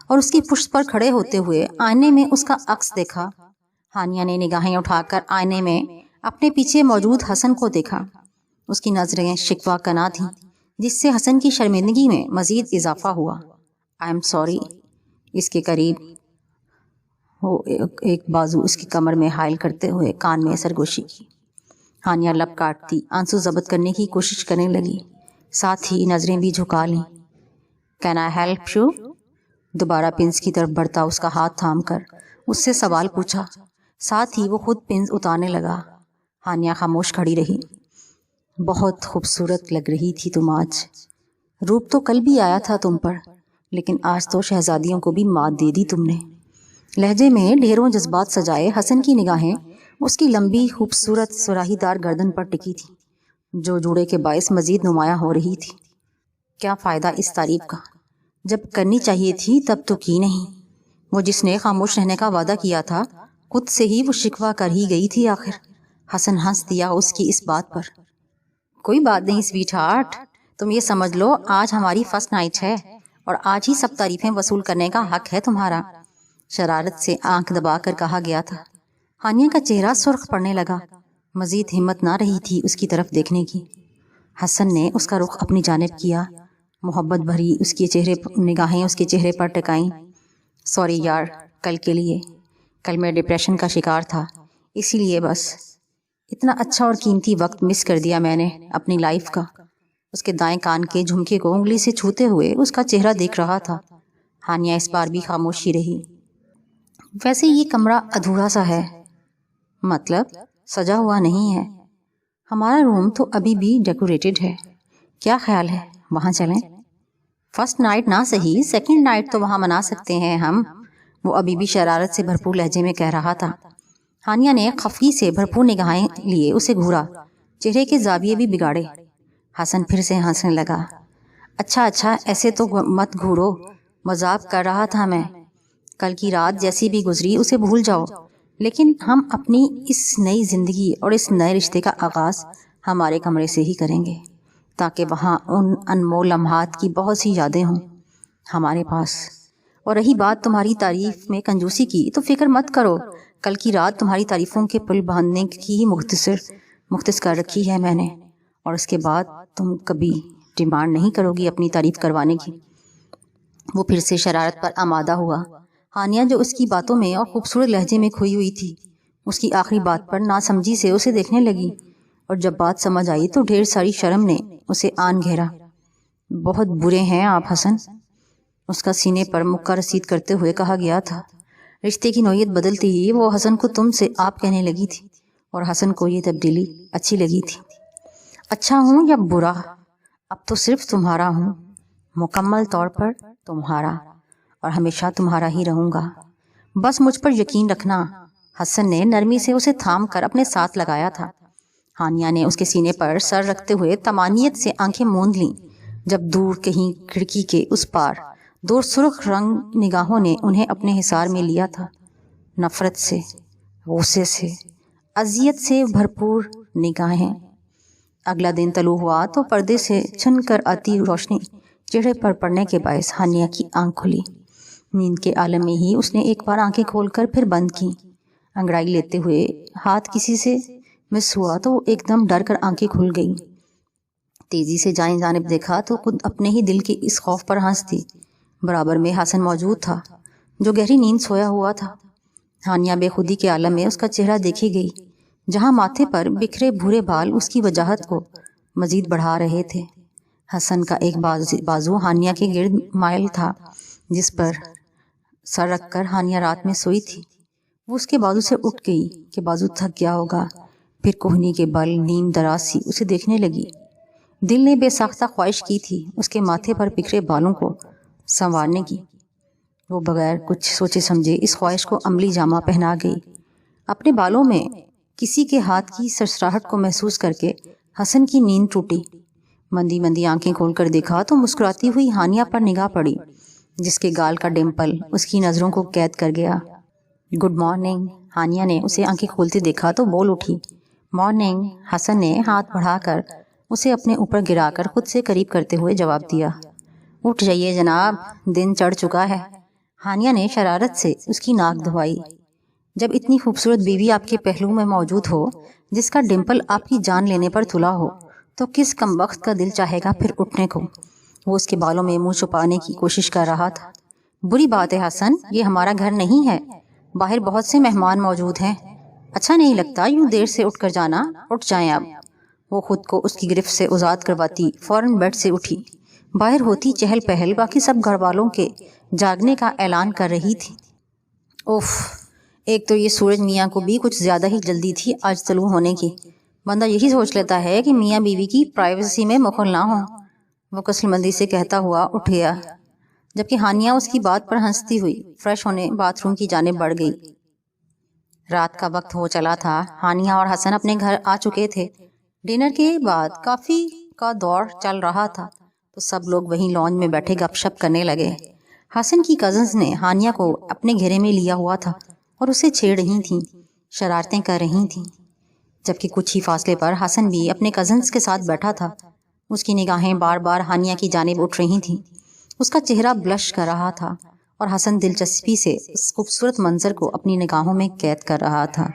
اور اس کی پشت پر کھڑے ہوتے ہوئے آئینے میں اس کا عکس دیکھا۔ ہانیہ نے نگاہیں اٹھا کر آئینے میں اپنے پیچھے موجود حسن کو دیکھا۔ اس کی نظریں شکوہ کنا تھیں، جس سے حسن کی شرمندگی میں مزید اضافہ ہوا۔ I am sorry. اس کے قریب وہ ایک بازو اس کی کمر میں حائل کرتے ہوئے کان میں سرگوشی کی۔ ہانیہ لب کاٹتی آنسو ضبط کرنے کی کوشش کرنے لگی، ساتھ ہی نظریں بھی جھکا لیں۔ Can I help you? دوبارہ پنس کی طرف بڑھتا اس کا ہاتھ تھام کر اس سے سوال پوچھا، ساتھ ہی وہ خود پنس اتارنے لگا۔ ہانیہ خاموش کھڑی رہی۔ بہت خوبصورت لگ رہی تھی تم آج، روپ تو کل بھی آیا تھا تم پر، لیکن آج تو شہزادیوں کو بھی مات دے دی تم نے۔ لہجے میں ڈھیروں جذبات سجائے حسن کی نگاہیں اس کی لمبی خوبصورت سراہی دار گردن پر ٹکی تھی، جو جوڑے کے باعث مزید نمایاں ہو رہی تھی۔ کیا فائدہ اس تعریف کا؟ جب کرنی چاہیے تھی تب تو کی نہیں۔ وہ جس نے خاموش رہنے کا وعدہ کیا تھا خود سے ہی وہ شکوہ کر ہی گئی تھی آخر۔ حسن ہنس دیا اس کی اس بات پر۔ کوئی بات نہیں سویٹ ہارٹ، تم یہ سمجھ لو آج ہماری فرسٹ نائٹ ہے اور آج ہی سب تعریفیں وصول کرنے کا حق ہے تمہارا، شرارت سے آنکھ دبا کر کہا گیا تھا۔ ہانیہ کا چہرہ سرخ پڑنے لگا، مزید ہمت نہ رہی تھی اس کی طرف دیکھنے کی۔ حسن نے اس کا رخ اپنی جانب کیا، محبت بھری اس کے چہرے نگاہیں اس کے چہرے پر ٹکائیں۔ سوری یار، کل کے لیے، کل میں ڈپریشن کا شکار تھا، اسی لیے بس اتنا اچھا اور قیمتی وقت مس کر دیا میں نے اپنی لائف کا۔ اس کے دائیں کان کے جھمکے کو انگلی سے چھوتے ہوئے اس کا چہرہ دیکھ رہا تھا۔ ہانیہ اس بار بھی خاموشی رہی۔ ویسے یہ کمرہ ادھورا سا ہے، مطلب سجا ہوا نہیں ہے، ہمارا روم تو ابھی بھی ڈیکوریٹڈ ہے، کیا خیال ہے وہاں چلیں؟ فرسٹ نائٹ نہ صحیح، سیکنڈ نائٹ تو وہاں منا سکتے ہیں ہم، وہ ابھی بھی شرارت سے بھرپور لہجے میں کہہ رہا تھا۔ ہانیہ نے خفگی سے بھرپور نگاہیں لیے اسے گھورا، چہرے کے زاویے بھی بگاڑے۔ حسن پھر سے ہنسنے لگا۔ اچھا ایسے تو مت گھورو، مذاق کر رہا تھا میں، کل کی رات جیسی بھی گزری اسے بھول جاؤ، لیکن ہم اپنی اس نئی زندگی اور اس نئے رشتے کا آغاز ہمارے کمرے سے ہی کریں گے، تاکہ وہاں ان انمول لمحات کی بہت سی یادیں ہوں ہمارے پاس۔ اور رہی بات تمہاری تعریف میں کنجوسی کی، تو فکر مت کرو، کل کی رات تمہاری تعریفوں کے پل باندھنے کی مختص کر رکھی ہے میں نے، اور اس کے بعد تم کبھی ڈیمانڈ نہیں کرو گی اپنی تعریف کروانے کی۔ وہ پھر سے شرارت پر آمادہ ہوا۔ ہانیہ جو اس کی باتوں میں اور خوبصورت لہجے میں کھوئی ہوئی تھی، اس کی آخری بات پر ناسمجھی سے اسے دیکھنے لگی، اور جب بات سمجھ آئی تو ڈھیر ساری شرم نے اسے آن گھیرا۔ بہت برے ہیں آپ حسن، اس کا سینے پر مکہ رسید کرتے ہوئے کہا گیا تھا۔ رشتے کی نوعیت بدلتی ہی وہ حسن کو تم سے آپ کہنے لگی تھی، اور حسن کو یہ تبدیلی اچھی لگی تھی۔ اچھا ہوں یا برا، اب تو صرف تمہارا ہوں، مکمل طور پر تمہارا، اور ہمیشہ تمہارا ہی رہوں گا۔ بس مجھ پر یقین رکھنا۔ حسن نے نرمی سے اسے تھام کر اپنے ساتھ لگایا تھا۔ ہانیہ نے اس کے سینے پر سر رکھتے ہوئے طمانینت سے آنکھیں موند لیں، جب دور کہیں کھڑکی کے اس پار دو سرخ رنگ نگاہوں نے انہیں اپنے حصار میں لیا تھا۔ نفرت سے، غصے سے، اذیت سے بھرپور نگاہیں۔ اگلا دن طلوع ہوا تو پردے سے چھن کر آتی روشنی چہرے پر پڑنے کے باعث ہانیہ کی آنکھ کھلی۔ نیند کے عالم میں ہی اس نے ایک بار آنکھیں کھول کر پھر بند کی۔ انگڑائی لیتے ہوئے ہاتھ کسی سے مس ہوا تو وہ ایک دم ڈر کر آنکھیں کھل گئی۔ تیزی سے دائیں جانب دیکھا تو خود اپنے ہی دل کے اس خوف پر ہنس دی۔ برابر میں حسن موجود تھا، جو گہری نیند سویا ہوا تھا۔ ہانیہ بے خودی کے عالم میں اس کا چہرہ دیکھی گئی، جہاں ماتھے پر بکھرے بھورے بال اس کی وجاہت کو مزید بڑھا رہے تھے۔ حسن کا ایک بازو ہانیہ کے گرد مائل تھا، جس پر سر رکھ کر ہانیہ رات میں سوئی تھی۔ وہ اس کے بازو سے اٹھ گئی کہ بازو تھک گیا ہوگا، پھر کوہنی کے بل نیم دراز سی اسے دیکھنے لگی۔ دل نے بے ساختہ خواہش کی تھی اس کے ماتھے پر بکھرے بالوں کو سنوارنے کی۔ وہ بغیر کچھ سوچے سمجھے اس خواہش کو عملی جامہ پہنا گئی۔ اپنے بالوں میں کسی کے ہاتھ کی سرسراہٹ کو محسوس کر کے حسن کی نیند ٹوٹی۔ مندی مندی آنکھیں کھول کر دیکھا تو مسکراتی ہوئی ہانیہ پر نگاہ پڑی، جس کے گال کا ڈمپل اس کی نظروں کو قید کر گیا۔ گڈ مارننگ، ہانیہ نے اسے آنکھیں کھولتے دیکھا تو بول اٹھی۔ مارننگ، حسن نے ہاتھ بڑھا کر اسے اپنے اوپر گرا کر خود سے قریب کرتے ہوئے جواب دیا۔ اٹھ جائیے جناب، دن چڑھ چکا ہے۔ ہانیہ نے شرارت سے اس کی ناک دبائی۔ جب اتنی خوبصورت بیوی آپ کے پہلو میں موجود ہو، جس کا ڈمپل آپ کی جان لینے پر تلا ہو، تو کس کمبخت کا دل چاہے گا پھر اٹھنے کو؟ وہ اس کے بالوں میں منہ چھپانے کی کوشش کر رہا تھا۔ بری بات ہے حسن، یہ ہمارا گھر نہیں ہے، باہر بہت سے مہمان موجود ہیں، اچھا نہیں لگتا یوں دیر سے اٹھ کر جانا، اٹھ جائیں اب۔ وہ خود کو اس کی گرفت سے آزاد کرواتی فوراً بیڈ سے اٹھی۔ باہر ہوتی چہل پہل باقی سب گھر والوں کے جاگنے کا اعلان کر رہی تھی۔ اوف، ایک تو یہ سورج میاں کو بھی کچھ زیادہ ہی جلدی تھی آج طلوع ہونے کی۔ بندہ یہی سوچ لیتا ہے کہ میاں بیوی کی پرائیویسی میں مخل نہ ہو۔ وہ کسل مندی سے کہتا ہوا اٹھ گیا، جبکہ ہانیہ اس کی بات پر ہنستی ہوئی فریش ہونے باتھ روم کی جانب بڑھ گئی۔ رات کا وقت ہو چلا تھا۔ ہانیہ اور حسن اپنے گھر آ چکے تھے۔ ڈنر کے بعد کافی کا دور چل رہا تھا تو سب لوگ وہیں لانج میں بیٹھے گپ شپ کرنے لگے۔ حسن کی کزنز نے ہانیہ کو اپنے گھیرے میں لیا ہوا تھا اور اسے چھیڑ رہی تھیں، شرارتیں کر رہی تھیں، جبکہ کچھ ہی فاصلے پر حسن بھی اپنے کزنز کے ساتھ بیٹھا تھا۔ اس کی نگاہیں بار بار ہانیہ کی جانب اٹھ رہی تھیں۔ اس کا چہرہ بلش کر رہا تھا اور حسن دلچسپی سے اس خوبصورت منظر کو اپنی نگاہوں میں قید کر رہا تھا۔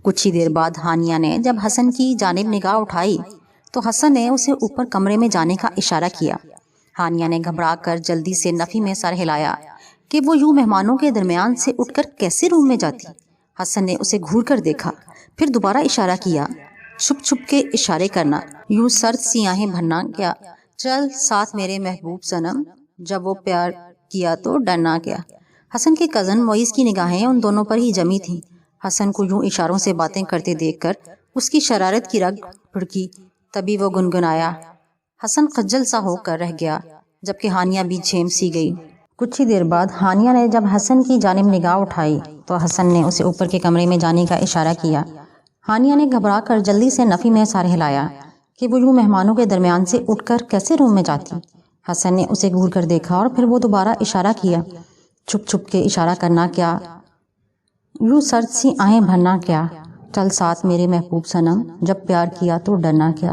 کچھ ہی دیر بعد ہانیہ نے جب حسن کی جانب نگاہ اٹھائی تو حسن نے اسے اوپر کمرے میں جانے کا اشارہ کیا۔ ہانیہ نے گھبرا کر جلدی سے نفی میں سر ہلایا کہ وہ یوں مہمانوں کے درمیان سے اٹھ کر کیسے روم میں جاتی۔ حسن نے اسے گھور کر دیکھا، پھر دوبارہ اشارہ کیا۔ چھپ چھپ کے اشارے کرنا، یوں سرد سی آہیں بھرنا کیا، چل ساتھ میرے محبوب صنم، جب وہ پیار کیا تو ڈرنا کیا۔ حسن کے کزن معیز کی نگاہیں ان دونوں پر ہی جمی تھیں۔ حسن کو یوں اشاروں سے باتیں کرتے دیکھ کر اس کی شرارت کی رگ بھڑکی، تبھی وہ گنگنایا۔ حسن خجل سا ہو کر رہ گیا، جبکہ ہانیہ بھی جھیم سی گئی۔ کچھ ہی دیر بعد ہانیہ نے جب حسن کی جانب نگاہ اٹھائی تو حسن نے اسے اوپر کے کمرے میں جانے کا اشارہ کیا۔ ہانیہ نے گھبرا کر جلدی سے نفی میں سر ہلایا کہ وہ یوں مہمانوں کے درمیان سے اٹھ کر کیسے روم میں جاتی۔ حسن نے اسے گھور کر دیکھا اور پھر وہ دوبارہ اشارہ کیا۔ چھپ چھپ کے اشارہ کرنا کیا، یوں سرد سی آہیں بھرنا کیا، چل ساتھ میرے محبوب صنم، جب پیار کیا تو ڈرنا کیا۔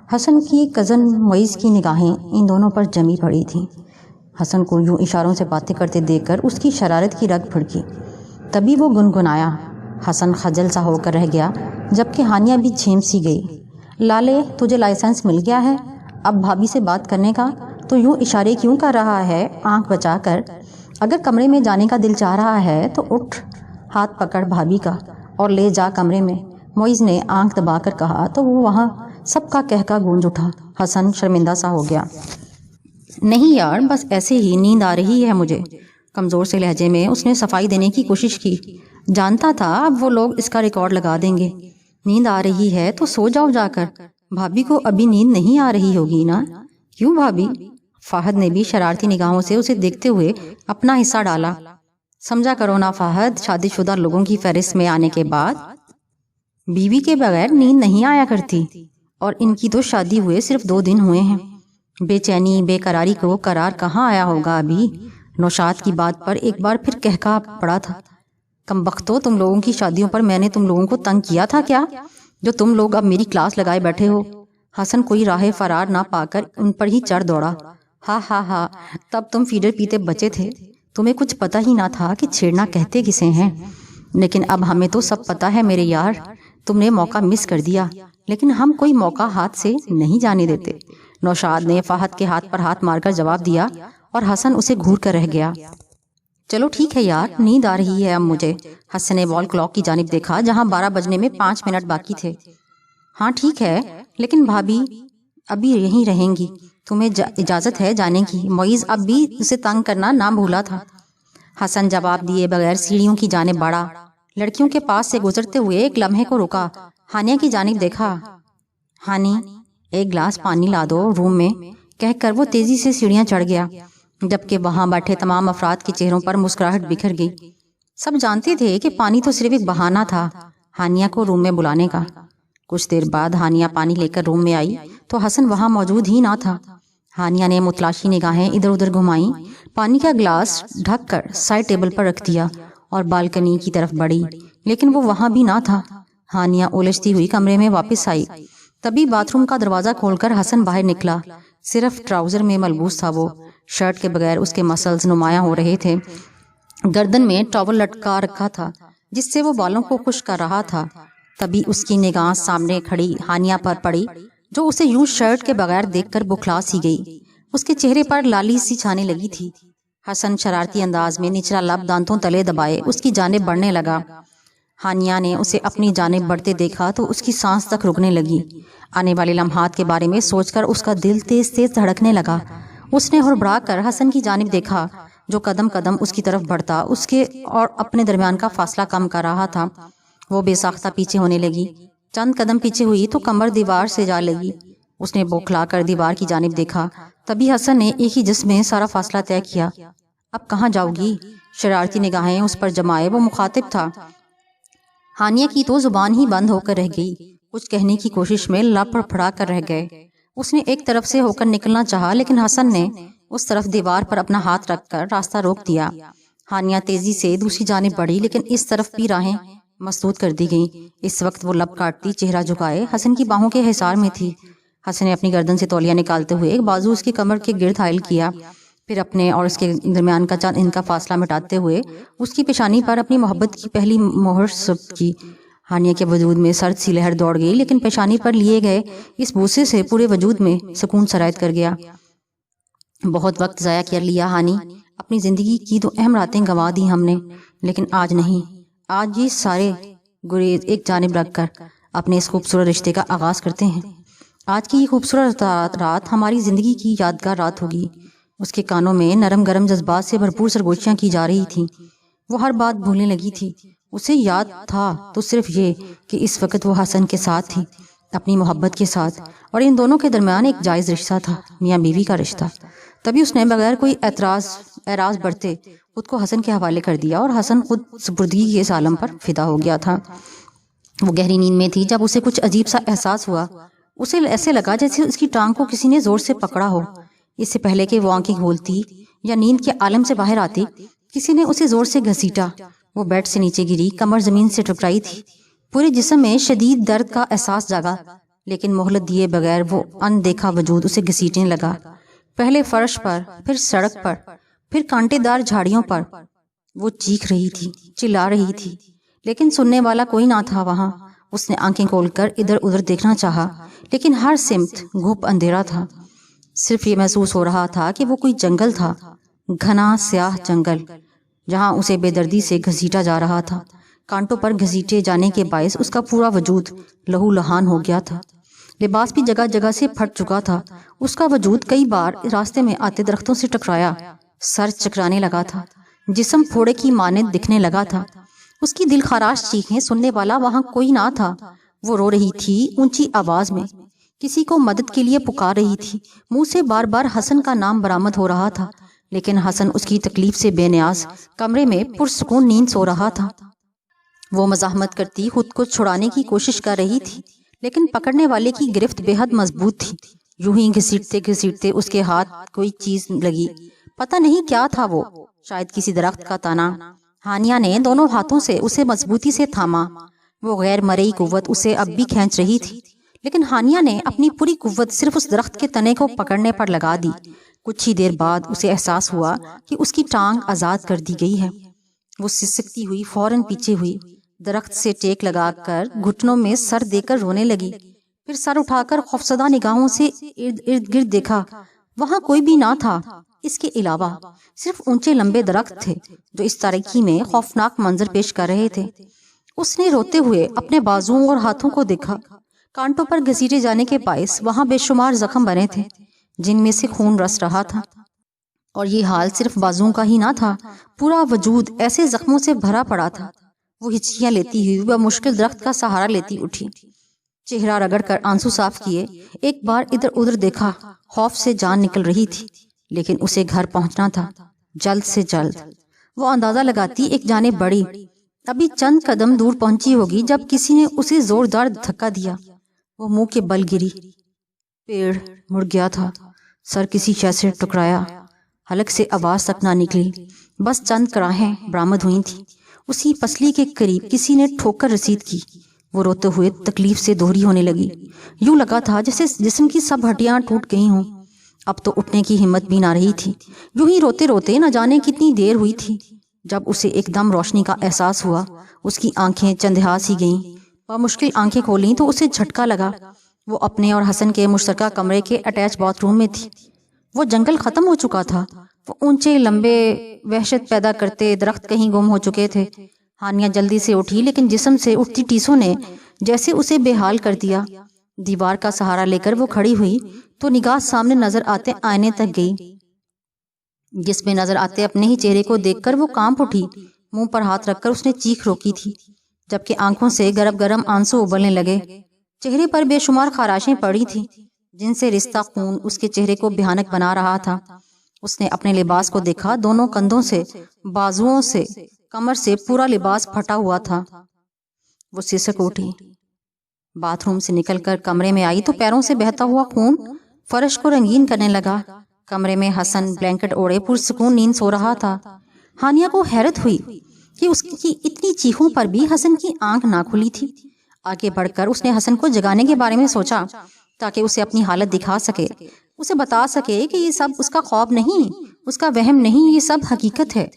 حسن کی کزن معیز کی نگاہیں ان دونوں پر جمی پڑی تھیں۔ حسن کو یوں اشاروں سے باتیں کرتے دیکھ کر اس کی شرارت کی رگ پھڑکی۔ تبھی وہ گنگنایا۔ حسن خجل سا ہو کر رہ گیا، جبکہ ہانیہ بھی جھیم سی گئی۔ لالے، تجھے لائسنس مل گیا ہے اب بھابھی سے بات کرنے کا؟ تو یوں اشارے کیوں کر رہا ہے آنکھ بچا کر؟ اگر کمرے میں جانے کا دل چاہ رہا ہے تو اٹھ، ہاتھ پکڑ بھابھی کا اور لے جا کمرے میں، معیز نے آنکھ دبا کر کہا تو وہ وہاں سب کا کہکا گونج اٹھا۔ حسن شرمندہ سا ہو گیا۔ نہیں یار، بس ایسے ہی نیند آ رہی ہے مجھے، کمزور سے لہجے میں اس نے صفائی دینے کی کوشش کی۔ جانتا تھا اب وہ لوگ اس کا ریکارڈ لگا دیں گے۔ نیند آ رہی ہے تو سو جاؤ جا کر، بھابھی کو ابھی نیند نہیں آ رہی ہوگی نا؟ کیوں بھابھی؟ فہد نے بھی شرارتی نگاہوں سے اسے دیکھتے ہوئے اپنا حصہ ڈالا۔ سمجھا کرو نا فہد، شادی شدہ لوگوں کی فہرست میں آنے کے بعد بیوی کے بغیر نیند نہیں آیا کرتی، اور ان کی تو شادی ہوئے صرف 2 دن ہوئے ہیں۔ بے چینی بے قراری کو قرار کہاں آیا ہوگا ابھی؟ نوشاد کی بات پر ایک بار پھر کہکا پڑا تھا۔ کم بختو، تم لوگوں کی شادیوں پر میں نے تم لوگوں کو تنگ کیا تھا کیا، جو تم لوگ اب میری کلاس لگائے بیٹھے ہو؟ حسن کوئی راہ فرار نہ پا کر ان پر ہی چڑھ دوڑا۔ ہاں ہاں ہاں، تب تم فیڈر پیتے بچے تھے، تمہیں کچھ پتہ ہی نہ تھا کہ چھیڑنا کہتے کسے ہیں، لیکن اب ہمیں تو سب پتہ ہے میرے یار۔ تم نے موقع مس کر دیا، لیکن ہم کوئی موقع ہاتھ سے نہیں جانے دیتے۔ نوشاد نے فہد کے ہاتھ پر ہاتھ مار کر جواب دیا اور حسن اسے گھور کر رہ گیا۔ چلو ٹھیک ہے یار، نیند آ رہی ہے اب مجھے۔ حسن نے وال کلاک کی جانب دیکھا جہاں 12 بجنے میں 5 منٹ باقی تھے۔ ہاں ٹھیک ہے، لیکن بھابھی ابھی یہیں رہیں گی، تمہیں اجازت ہے جانے کی؟ معیز اب بھی اسے تنگ کرنا نہ بھولا تھا۔ حسن جواب دیے بغیر سیڑھیوں کی جانب بڑھا، لڑکیوں کے پاس سے گزرتے ہوئے ایک لمحے کو رکا، ہانیہ کی جانب دیکھا۔ ہانی، ایک گلاس پانی لا دو روم میں، کہہ کر وہ تیزی سے سیڑھیاں چڑھ گیا، جبکہ وہاں بیٹھے تمام افراد کے چہروں پر مسکراہٹ بکھر گئی۔ سب جانتے تھے کہ پانی تو صرف ایک بہانہ تھا ہانیہ کو روم میں بلانے کا۔ کچھ دیر بعد ہانیہ پانی لے کر روم میں آئی تو حسن وہاں موجود ہی نہ تھا۔ ہانیہ نے متلاشی نگاہیں ادھر ادھر گھمائیں، پانی کا گلاس ڈھک کر سائڈ ٹیبل پر رکھ دیا اور بالکنی کی طرف بڑھی، لیکن وہ وہاں بھی نہ تھا۔ ہانیہ الجھتی ہوئی کمرے میں واپس آئی۔ تبھی باتھ روم کا دروازہ کھول کر حسن باہر نکلا۔ صرف ٹراؤزر میں ملبوس تھا وہ، شرٹ کے بغیر اس کے مسلز نمایاں ہو رہے تھے۔ گردن میں ٹاول لٹکا رکھا تھا جس سے وہ بالوں کو خشک کر رہا تھا۔ تبھی اس کی نگاہ سامنے کھڑی ہانیہ پر پڑی، جو اسے یوں شرٹ کے بغیر دیکھ کر بکھلا سی گئی۔ اس کے چہرے پر لالی سی چھانے لگی تھی۔ حسن شرارتی انداز میں نچلا لب دانتوں تلے دبائے اس کی جانب بڑھنے لگا۔ ہانیہ نے اسے اپنی جانب بڑھتے دیکھا تو اس کی سانس تک رکنے لگی۔ آنے والے لمحات کے بارے میں سوچ کر اس کا دل تیز تیز دھڑکنے لگا۔ اس نے ہڑبڑا کر حسن کی جانب دیکھا جو قدم قدم اس کی طرف بڑھتا اس کے اور اپنے درمیان کا فاصلہ کم کر رہا تھا۔ وہ بے ساختہ پیچھے ہونے لگی۔ چند قدم پیچھے ہوئی تو کمر دیوار سے جا لگی۔ اس نے بوکھلا کر دیوار کی جانب دیکھا۔ تبھی حسن نے ایک ہی جسم میں سارا فاصلہ طے کیا۔ اب کہاں جاؤ گی؟ شرارتی نگاہیں اس پر جمائے وہ مخاطب تھا۔ ہانیہ کی تو زبان ہی بند ہو کر رہ گئی، کچھ کہنے کی کوشش میں لب پھڑا کر رہ گئے۔ اس نے ایک طرف سے ہو کر نکلنا چاہا، لیکن حسن نے اس طرف دیوار پر اپنا ہاتھ رکھ کر راستہ روک دیا۔ ہانیہ تیزی سے دوسری جانب بڑھی، لیکن اس طرف بھی راہیں مسدود کر دی گئیں۔ اس وقت وہ لب کاٹتی چہرہ جھکائے حسن کی باہوں کے حصار میں تھی۔ حسن نے اپنی گردن سے تولیہ نکالتے ہوئے ایک بازو اس کی کمر کے گرد حائل کیا، پھر اپنے اور اس کے درمیان کا چند انچ کا فاصلہ مٹاتے ہوئے اس کی پیشانی پر اپنی محبت کی پہلی مہر ثبت کی۔ ہانیہ کے وجود میں سرد سی لہر دوڑ گئی، لیکن پیشانی پر لیے گئے اس بوسے سے پورے وجود میں سکون سرایت کر گیا۔ بہت وقت ضائع کر لیا ہانی، اپنی زندگی کی تو اہم راتیں گنوا دی ہم نے، لیکن آج نہیں۔ آج یہ سارے گریز ایک جانب رکھ کر اپنے اس خوبصورت رشتے کا آغاز کرتے ہیں۔ آج کی یہ خوبصورت رات ہماری زندگی کی یادگار رات ہوگی۔ اس کے کانوں میں نرم گرم جذبات سے بھرپور سرگوشیاں کی جا رہی تھیں۔ وہ ہر بات بھولنے لگی تھی۔ اسے یاد تھا تو صرف یہ کہ اس وقت وہ حسن کے ساتھ تھی، اپنی محبت کے ساتھ، اور ان دونوں کے درمیان ایک جائز رشتہ تھا، میاں بیوی کا رشتہ۔ تبھی اس نے بغیر کوئی اعراض برتے خود کو حسن کے حوالے کر دیا، اور حسن خود سپردگی کے اس عالم پر فدا ہو گیا تھا۔ وہ گہری نیند میں تھی جب اسے کچھ عجیب سا احساس ہوا۔ اسے ایسے لگا جیسے اس کی ٹانگ کو کسی نے زور سے پکڑا ہو۔ اس سے پہلے کہ وہ آنکھیں کھولتی یا نیند کے عالم سے باہر آتی، کسی نے اسے زور سے گھسیٹا۔ وہ بیڈ سے نیچے گری، کمر زمین سے ٹکرائی تھی، پورے جسم میں شدید درد کا احساس جاگا، لیکن مہلت دیے بغیر وہ اندیکھا وجود اسے گھسیٹنے لگا، پہلے فرش پر، پھر سڑک پر، پھر کانٹے دار جھاڑیوں پر۔ وہ چیخ رہی تھی، چلا رہی تھی، لیکن سننے والا کوئی نہ تھا وہاں۔ اس نے آنکھیں کھول کر ادھر ادھر دیکھنا چاہا، لیکن ہر سمت گھپ اندھیرا تھا۔ صرف یہ محسوس ہو رہا تھا کہ وہ کوئی جنگل تھا، گھنا سیاہ جنگل، جہاں اسے بے دردی سے گھسیٹا جا رہا تھا۔ کانٹوں پر گھسیٹے جانے کے باعث اس کا پورا وجود لہو لہان ہو گیا تھا، لباس بھی جگہ جگہ سے پھٹ چکا تھا۔ اس کا وجود کئی بار راستے میں آتے درختوں سے ٹکرایا، سر چکرانے لگا تھا، جسم پھوڑے کی مانند دکھنے لگا تھا۔ اس کی دل خراش چیخیں سننے والا وہاں کوئی نہ تھا۔ وہ رو رہی تھی اونچی آواز میں، کسی کو مدد کے لیے پکار رہی تھی۔ منہ سے بار بار حسن کا نام برآمد ہو رہا تھا، لیکن حسن اس کی تکلیف سے بے نیاز کمرے میں پرسکون نیند سو رہا تھا۔ وہ مزاحمت کرتی خود کو چھڑانے کی کوشش کر رہی تھی، لیکن پکڑنے والے کی گرفت بے حد مضبوط تھی۔ یوں ہی گھسیٹتے گھسیٹتے اس کے ہاتھ کوئی چیز لگی، پتہ نہیں کیا تھا وہ، شاید کسی درخت کا تنا۔ ہانیہ نے دونوں ہاتھوں سے اسے مضبوطی سے تھاما۔ وہ غیر مرئی قوت اسے اب بھی کھینچ رہی تھی، لیکن ہانیہ نے اپنی پوری قوت صرف اس درخت کے تنے کو پکڑنے پر لگا دی۔ کچھ ہی دیر بعد اسے احساس ہوا کہ اس کی ٹانگ آزاد کر دی گئی ہے۔ وہ سسکتی ہوئی فوراً پیچھے ہوئی، درخت سے ٹیک لگا کر گھٹنوں میں سر دے کر رونے لگی، پھر سر اٹھا کر خوفزدہ نگاہوں سے ارد گرد دیکھا۔ وہاں کوئی بھی نہ تھا اس کے علاوہ، صرف اونچے لمبے درخت تھے جو اس تاریکی میں خوفناک منظر پیش کر رہے تھے۔ اس نے روتے ہوئے اپنے بازوؤں اور ہاتھوں کو دیکھا۔ کانٹوں پر گھسیٹے جانے کے باعث وہاں بے شمار زخم بنے تھے، جن میں سے خون رس رہا تھا، اور یہ حال صرف بازوؤں کا ہی نہ تھا، پورا وجود ایسے زخموں سے بھرا پڑا تھا۔ وہ ہچکیاں لیتی ہوئی بمشکل درخت کا سہارا لیتی اٹھی، چہرہ رگڑ کر آنسو صاف کیے، ایک بار ادھر ادھر دیکھا۔ خوف سے جان نکل رہی تھی، لیکن اسے گھر پہنچنا تھا، جلد سے جلد۔ وہ اندازہ لگاتی ایک جانب بڑھی، ابھی چند قدم دور پہنچی ہوگی جب کسی نے اسے زوردار دھکا دیا۔ وہ منہ کے بل گری، پیڑ مڑ گیا تھا، سر کسی شے سے ٹکرایا، حلق سے آواز تک نہ نکلی، بس چند کراہیں برآمد ہوئی تھیں۔ اسی پسلی کے قریب کسی نے ٹھوکر رسید کی۔ وہ روتے ہوئے تکلیف سے دوہری ہونے لگی، یوں لگا تھا جیسے جسم کی سب ہڈیاں ٹوٹ گئی ہوں۔ اب تو اٹھنے کی ہمت بھی نہ رہی تھی۔ یوں ہی روتے روتے نہ جانے کتنی دیر ہوئی تھی، جب اسے ایک دم روشنی کا احساس ہوا۔ اس کی آنکھیں چندھا سی گئیں، بمشکل آنکھیں کھولیں تو اسے جھٹکا لگا۔ وہ اپنے اور حسن کے مشترکہ کمرے کے اٹیچ باتھ روم میں تھی۔ وہ جنگل ختم ہو چکا تھا، وہ اونچے لمبے وحشت پیدا کرتے درخت کہیں گم ہو چکے تھے۔ ہانیہ جلدی سے اٹھی، لیکن جسم سے اٹھتی ٹیسوں نے جیسے اسے بے حال کر دیا۔ دیوار کا سہارا لے کر وہ کھڑی ہوئی تو نگاہ سامنے نظر آتے آئینے تک گئی، جس میں نظر آتے اپنے ہی چہرے کو دیکھ کر وہ کانپ اٹھی۔ منہ پر ہاتھ رکھ کر اس نے چیخ روکی تھی، جبکہ آنکھوں سے گرم گرم آنسو ابلنے لگے۔ چہرے پر بے شمار خراشیں پڑی تھیں، جن سے رشتہ خون اس کے چہرے کو بھیانک بنا رہا تھا۔ اس نے اپنے لباس کو دیکھا، دونوں کندھوں سے، بازوؤں سے، کمر سے پورا لباس پھٹا ہوا تھا۔ وہ سسک اٹھی، باتھ روم سے نکل کر کمرے میں آئی تو پیروں سے بہتا ہوا خون فرش کو رنگین کرنے لگا۔ کمرے میں حسن بلینکٹ اوڑے پرسکون نیند سو رہا تھا۔ ہانیہ کو حیرت ہوئی کہ اس کی اتنی چیخوں پر بھی حسن کی آنکھ نہ کھلی تھی۔ آگے بڑھ کر اس نے حسن کو جگانے کے بارے میں سوچا، تاکہ اسے اپنی حالت دکھا سکے، اسے بتا سکے کہ یہ سب اس کا خواب نہیں، اس کا وہم نہیں، یہ سب حقیقت ہے۔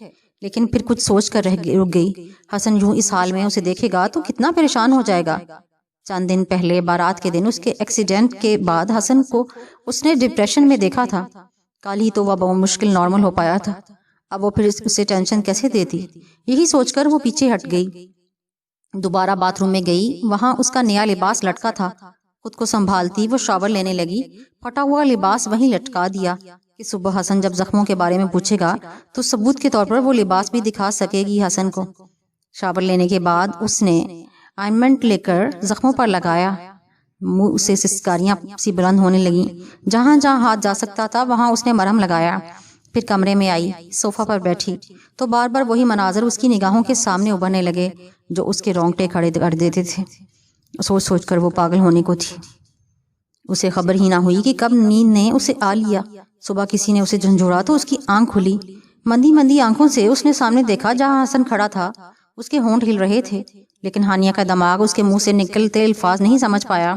لیکن پھر کچھ سوچ کر رک گئی۔ حسن یوں اس حال میں اسے دیکھے گا تو کتنا پریشان ہو جائے گا۔ چند دن پہلے بارات کے دن اس کے ایکسیڈنٹ کے بعد حسن کو اس نے ڈپریشن میں دیکھا تھا۔ کل ہی تو وہ بہت مشکل نارمل ہو پایا تھا، اب وہ پھر اسے ٹینشن کیسے دیتی؟ یہی سوچ کر وہ پیچھے ہٹ گئی۔ دوبارہ باتھ روم میں گئی، وہاں اس کا نیا لباس لٹکا تھا۔ خود کو سنبھالتی وہ شاور لینے لگی، پھٹا ہوا لباس وہیں لٹکا دیا کہ صبح حسن جب زخموں کے بارے میں پوچھے گا تو ثبوت کے طور پر وہ لباس بھی دکھا سکے گی حسن کو۔ شاور لینے کے بعد اس نے آئنمنٹ لے کر زخموں پر لگایا، منہ سے سسکاریاں سی بلند ہونے لگیں، جہاں جہاں ہاتھ جا سکتا تھا وہاں اس نے مرہم لگایا۔ پھر کمرے میں آئی، صوفہ پر بیٹھی تو بار بار وہی مناظر اس کی نگاہوں کے سامنے ابھرنے لگے جو اس کے رونگٹے کھڑے کر دیتے تھے۔ سوچ سوچ کر وہ پاگل ہونے کو تھی۔ اسے خبر ہی نہ ہوئی کہ کب نیند نے اسے آ لیا۔ صبح کسی نے اسے جھنجھوڑا تو اس کی آنکھ کھلی۔ مندی مندی آنکھوں سے اس نے سامنے دیکھا جہاں حسن کھڑا تھا۔ اس کے ہونٹ ہل رہے تھے، لیکن ہانیہ کا دماغ اس کے منہ سے نکلتے الفاظ نہیں سمجھ پایا۔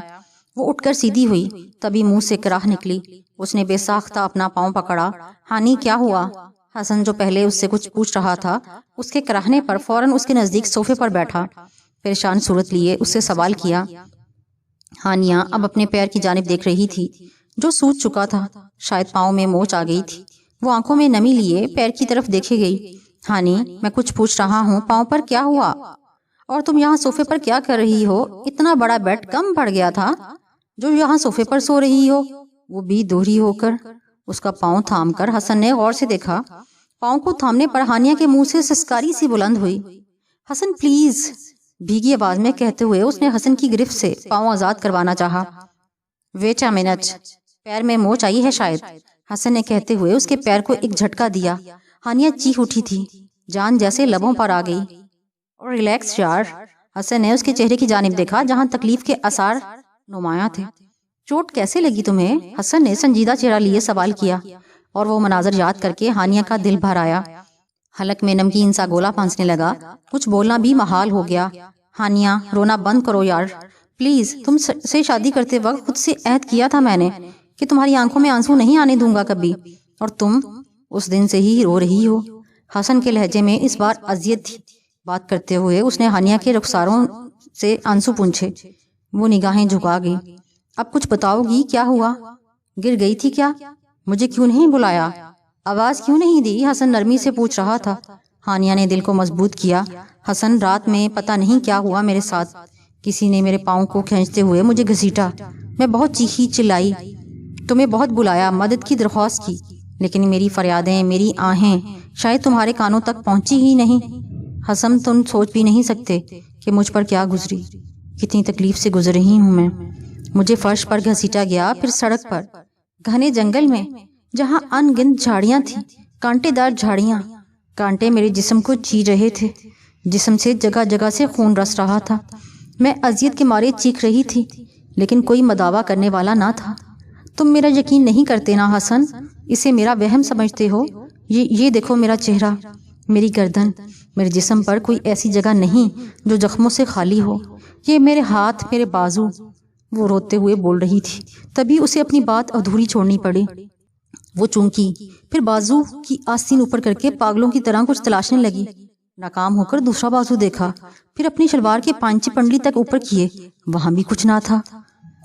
وہ اٹھ کر سیدھی ہوئی، تبھی منہ سے کراہ نکلی۔ اس نے بے ساختہ اپنا پاؤں پکڑا۔ ہانی کیا ہوا؟ حسن جو پہلے اس سے کچھ پوچھ رہا تھا، اس کے کراہنے پر فوراً اس کے نزدیک صوفے پر بیٹھا، پریشان صورت لیے اس سے سوال کیا۔ ہانیہ اب اپنے پیر کی جانب دیکھ رہی تھی جو سوج چکا تھا، شاید پاؤں میں موچ آ گئی تھی۔ وہ آنکھوں میں نمی لیے پیر کی طرف دیکھے گئی۔ ہانی، میں کچھ پوچھ رہا ہوں، پاؤں پر کیا ہوا؟ اور تم یہاں صوفے پر کیا کر رہی ہو؟ اتنا بڑا بیڈ کم پڑ گیا تھا جو یہاں صوفے پر سو رہی ہو؟ وہ بھی دوہری ہو کر اس کا پاؤں تھام کر حسن نے غور سے دیکھا۔ پاؤں کو تھامنے پر ہانیہ کے منہ سے سسکاری سی بلند ہوئی۔ حسن پلیز، بھیگی آواز میں کہتے ہوئے اس نے حسن کی گرفت سے پاؤں آزاد کروانا چاہا۔ ویٹ اے منٹ، پیر میں موچ آئی ہے شاید، حسن نے کہتے ہوئے اس کے پیر کو ایک جھٹکا دیا۔ ہانیہ چیخ اٹھی تھی، جان جیسے لبوں پر آ گئی۔ اور ریلیکس یار، حسن نے اس کے چہرے کی جانب دیکھا جہاں تکلیف کے آثار نمایاں تھے۔ چوٹ کیسے لگی تمہیں؟ حسن نے سنجیدہ چہرہ لیے سوال کیا، اور وہ مناظر یاد کر کے ہانیہ کا دل بھر آیا۔ حلق میں نمکین سا گولا پھانسنے لگا، کچھ بولنا بھی محال ہو گیا۔ ہانیہ، رونا بند کرو یار پلیز، تم سے شادی کرتے وقت خود سے عہد کیا تھا میں نے کہ تمہاری آنکھوں میں آنسو نہیں آنے دوں گا کبھی، اور تم اس دن سے ہی رو رہی ہو۔ حسن کے لہجے میں اس بار اذیت تھی۔ بات کرتے ہوئے اس نے ہانیہ کے رخساروں سے آنسو پونچھے۔ وہ نگاہیں جھکا گئی۔ اب کچھ بتاؤ گی، کیا ہوا؟ گر گئی تھی کیا؟ مجھے کیوں نہیں بلایا؟ آواز کیوں نہیں دی؟ حسن نرمی سے پوچھ رہا تھا۔ ہانیہ نے دل کو مضبوط کیا۔ حسن، رات میں پتہ نہیں کیا ہوا میرے ساتھ، کسی نے میرے پاؤں کو کھینچتے ہوئے مجھے گھسیٹا، میں بہت چیخی چلائی، تمہیں بہت بلایا، مدد کی درخواست کی، لیکن میری فریادیں، میری آہیں شاید تمہارے کانوں تک پہنچی ہی نہیں۔ حسن، تم سوچ بھی نہیں سکتے کہ مجھ پر کیا گزری، کتنی تکلیف سے گزر رہی ہوں میں۔ مجھے فرش پر گھسیٹا گیا، پھر سڑک پر، گھنے جنگل میں جہاں ان گنت جھاڑیاں تھیں، کانٹے دار جھاڑیاں۔ کانٹے میرے جسم کو چیر رہے تھے، جسم سے جگہ جگہ سے خون رس رہا تھا۔ میں اذیت کے مارے چیخ رہی تھی، لیکن کوئی مداوا کرنے والا نہ تھا۔ تم میرا یقین نہیں کرتے نا حسن، اسے میرا وہم سمجھتے ہو؟ یہ دیکھو میرا چہرہ، میری گردن، میرے جسم پر کوئی ایسی جگہ نہیں جو زخموں سے خالی ہو۔ یہ میرے ہاتھ، میرے بازو۔ وہ روتے ہوئے بول رہی تھی، تبھی اسے اپنی بات ادھوری چھوڑنی پڑی۔ وہ چونکی، پھر بازو کی آستین اوپر کر کے پاگلوں کی طرح کچھ تلاشنے لگی۔ ناکام ہو کر دوسرا بازو دیکھا، پھر اپنی شلوار کے پانچی پنڈلی تک اوپر کیے، وہاں بھی کچھ نہ تھا،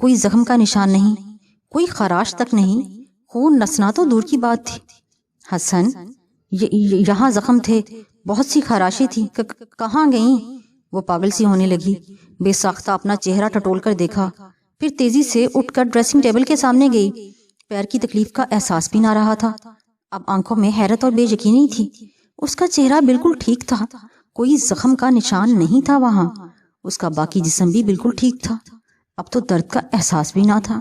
کوئی زخم کا نشان نہیں، کوئی خراش تک نہیں، خون نسنا تو دور کی بات تھی۔ حسن، یہاں زخم تھے، بہت سی خراشیں تھی، کہاں گئیں؟ وہ پاگل سی ہونے لگی، بے ساختہ اپنا چہرہ ٹٹول کر دیکھا، پھر تیزی سے اٹھ کر ڈریسنگ ٹیبل کے سامنے گئی۔ پیر کی تکلیف کا احساس بھی نہ رہا تھا، اب آنکھوں میں حیرت اور بے یقینی تھی۔ اس کا چہرہ بالکل ٹھیک تھا، کوئی زخم کا نشان نہیں تھا وہاں، اس کا باقی جسم بھی بالکل ٹھیک تھا، اب تو درد کا احساس بھی نہ تھا۔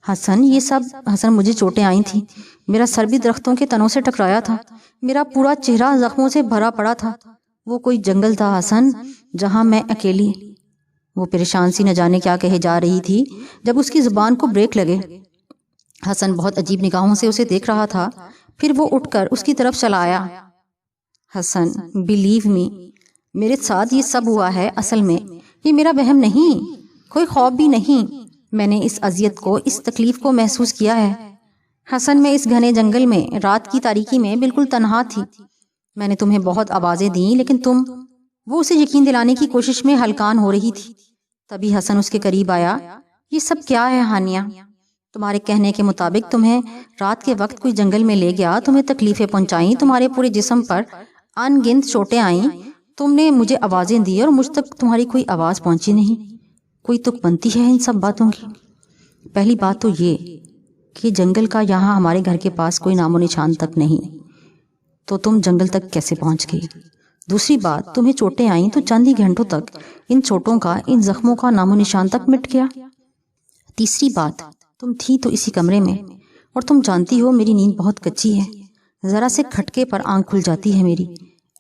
حسن، حسن، مجھے چوٹیں آئی تھیں، میرا سر بھی درختوں کے تنوں سے ٹکرایا تھا، میرا پورا چہرہ زخموں سے بھرا پڑا تھا۔ وہ کوئی جنگل تھا حسن، جہاں میں اکیلی۔ وہ پریشان سی نہ جانے کیا کہے جا رہی تھی جب اس کی زبان کو بریک لگے۔ حسن بہت عجیب نگاہوں سے اسے دیکھ رہا تھا، پھر وہ اٹھ کر اس کی طرف چلا آیا۔ حسن، بیلیو می، میرے ساتھ یہ سب ہوا ہے، اصل میں یہ میرا وہم نہیں، کوئی خواب بھی نہیں، میں نے اس اذیت کو، اس تکلیف کو محسوس کیا ہے۔ حسن، میں اس گھنے جنگل میں رات کی تاریکی میں بالکل تنہا تھی، میں نے تمہیں بہت آوازیں دیں لیکن تم، وہ اسے یقین دلانے کی کوشش میں ہلکان ہو رہی تھی، تبھی حسن اس کے قریب آیا۔ یہ سب کیا ہے ہانیہ؟ تمہارے کہنے کے مطابق تمہیں رات کے وقت کوئی جنگل میں لے گیا، تمہیں تکلیفیں پہنچائیں، تمہارے پورے جسم پر ان گنت چوٹیں آئیں، تم نے مجھے آوازیں دی اور مجھ تک تمہاری کوئی آواز پہنچی نہیں، کوئی تک بنتی ہے ان سب باتوں کی؟ پہلی بات تو یہ کہ جنگل کا یہاں ہمارے گھر کے پاس کوئی نام و نشان تک نہیں، تو تم جنگل تک کیسے پہنچ گئی؟ دوسری بات، تمہیں چوٹیں آئیں تو چند ہی گھنٹوں تک ان چوٹوں کا، ان زخموں کا نام و نشان تک مٹ گیا۔ تیسری بات، تم تھی تو اسی کمرے میں، اور تم جانتی ہو میری نیند بہت کچی ہے، ذرا سے کھٹکے پر آنکھ کھل جاتی ہے میری۔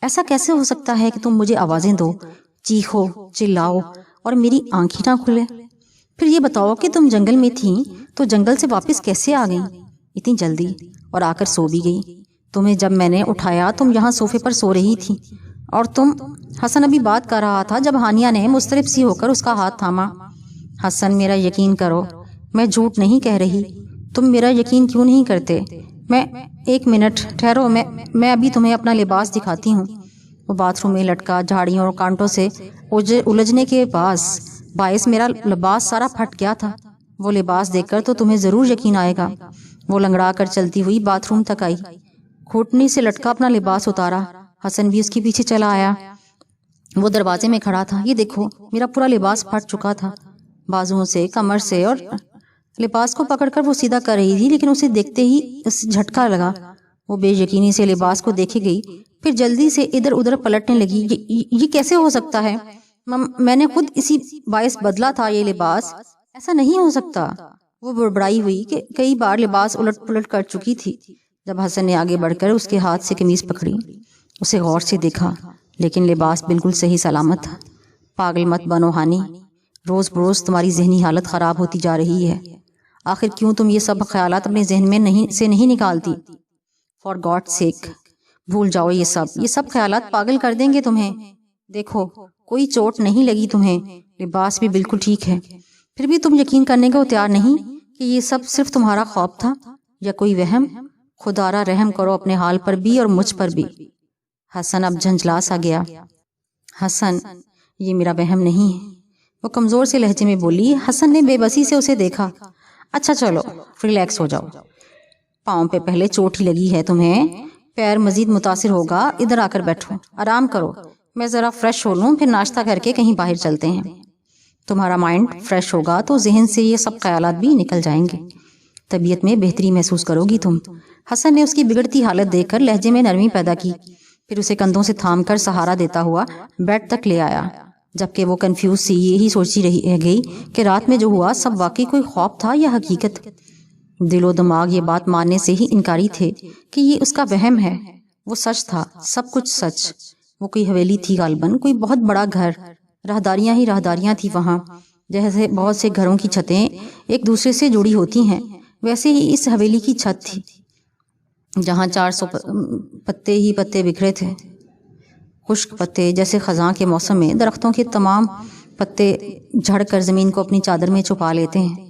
ایسا کیسے ہو سکتا ہے کہ تم مجھے آوازیں دو، چیخو، چلاؤ اور میری آنکھ ہی نہ کھلے؟ پھر یہ بتاؤ کہ تم جنگل میں تھیں تو جنگل سے واپس کیسے آ گئیں اتنی جلدی، اور آ کر سو بھی گئی؟ تمہیں جب میں نے اٹھایا تم یہاں صوفے پر سو رہی تھی، اور تم؟ حسن ابھی بات کر رہا تھا جب ہانیہ نے مضطرب سی ہو کر اس کا ہاتھ تھاما۔ حسن میرا یقین کرو، میں جھوٹ نہیں کہہ رہی۔ تم میرا یقین کیوں نہیں کرتے؟ میں ایک منٹ ٹھہرو، میں ابھی تمہیں اپنا لباس دکھاتی ہوں۔ وہ باتھ روم میں لٹکا، جھاڑیوں اور کانٹوں سے الجھنے کے باعث میرا لباس سارا پھٹ گیا تھا۔ وہ لباس دیکھ کر تو تمہیں ضرور یقین آئے گا۔ وہ لنگڑا کر چلتی ہوئی باتھ روم تک آئی، گھٹنی سے لٹکا اپنا لباس اتارا۔ حسن بھی اس کے پیچھے چلا آیا۔ وہ دروازے میں کھڑا تھا۔ یہ دیکھو، میرا پورا لباس پھٹ چکا تھا، بازوؤں سے، کمر سے، اور لباس کو پکڑ کر وہ سیدھا کر رہی تھی، لیکن اسے دیکھتے ہی اسے جھٹکا لگا۔ وہ بے یقینی سے لباس کو دیکھے گئی، پھر جلدی سے ادھر ادھر پلٹنے لگی۔ یہ کیسے ہو سکتا ہے؟ میں نے خود اسی باعث بدلا تھا یہ لباس، ایسا نہیں ہو سکتا۔ وہ بڑبڑائی ہوئی کہ کئی بار لباس الٹ پلٹ کر چکی تھی۔ جب حسن نے آگے بڑھ کر اس کے ہاتھ سے قمیص پکڑی، اسے غور سے دیکھا، لیکن لباس بالکل صحیح سلامت تھا۔ پاگل مت بنو ہانی، روز بروز تمہاری ذہنی حالت خراب ہوتی جا رہی ہے۔ آخر کیوں تم یہ سب خیالات اپنے ذہن میں نہیں نکالتی؟ فار گاڈ سیک، بھول جاؤ یہ سب خیالات پاگل کر دیں گے تمہیں۔ دیکھو، کوئی چوٹ نہیں لگی تمہیں، لباس بھی بالکل ٹھیک ہے، پھر بھی تم یقین کرنے کو تیار نہیں کہ یہ سب صرف تمہارا خواب تھا یا کوئی وہم۔ خدا را رحم کرو اپنے حال پر بھی اور مجھ پر بھی۔ حسن اب جھنجھلا سا گیا۔ حسن، یہ میرا وہم نہیں ہے، وہ کمزور سے لہجے میں بولی۔ حسن نے بے بسی سے اسے دیکھا۔ اچھا چلو ریلیکس ہو جاؤ، پاؤں پہ پہلے چوٹ ہی لگی ہے تمہیں، پیر مزید متاثر ہوگا، ادھر آ کر بیٹھو، آرام کرو، میں ذرا فریش ہو لوں، پھر ناشتہ کر کے کہیں باہر چلتے ہیں۔ تمہارا مائنڈ فریش ہوگا تو ذہن سے یہ سب خیالات بھی نکل جائیں گے، طبیعت میں بہتری محسوس کرو گی تم۔ حسن نے اس کی بگڑتی حالت دیکھ کر لہجے میں نرمی پیدا کی، پھر اسے کندھوں سے تھام کر سہارا دیتا ہوا بیڈ تک لے آیا، جبکہ وہ کنفیوز سی یہی سوچی رہ گئی کہ رات میں جو ہوا سب واقعی کوئی خواب تھا یا حقیقت۔ دل و دماغ یہ بات ماننے سے ہی انکاری تھے کہ یہ اس کا وہم ہے۔ وہ سچ تھا، سب کچھ سچ۔ وہ کوئی حویلی تھی غالباً، کوئی بہت بڑا گھر، راہداریاں ہی راہداریاں تھی وہاں۔ جیسے بہت سے گھروں کی چھتیں ایک دوسرے سے جڑی ہوتی ہیں، ویسے ہی اس حویلی کی چھت تھی، جہاں 400 پتے ہی پتے بکھرے تھے، خشک پتے، جیسے خزاں کے موسم میں درختوں کے تمام پتے جھڑ کر زمین کو اپنی چادر میں چھپا لیتے ہیں،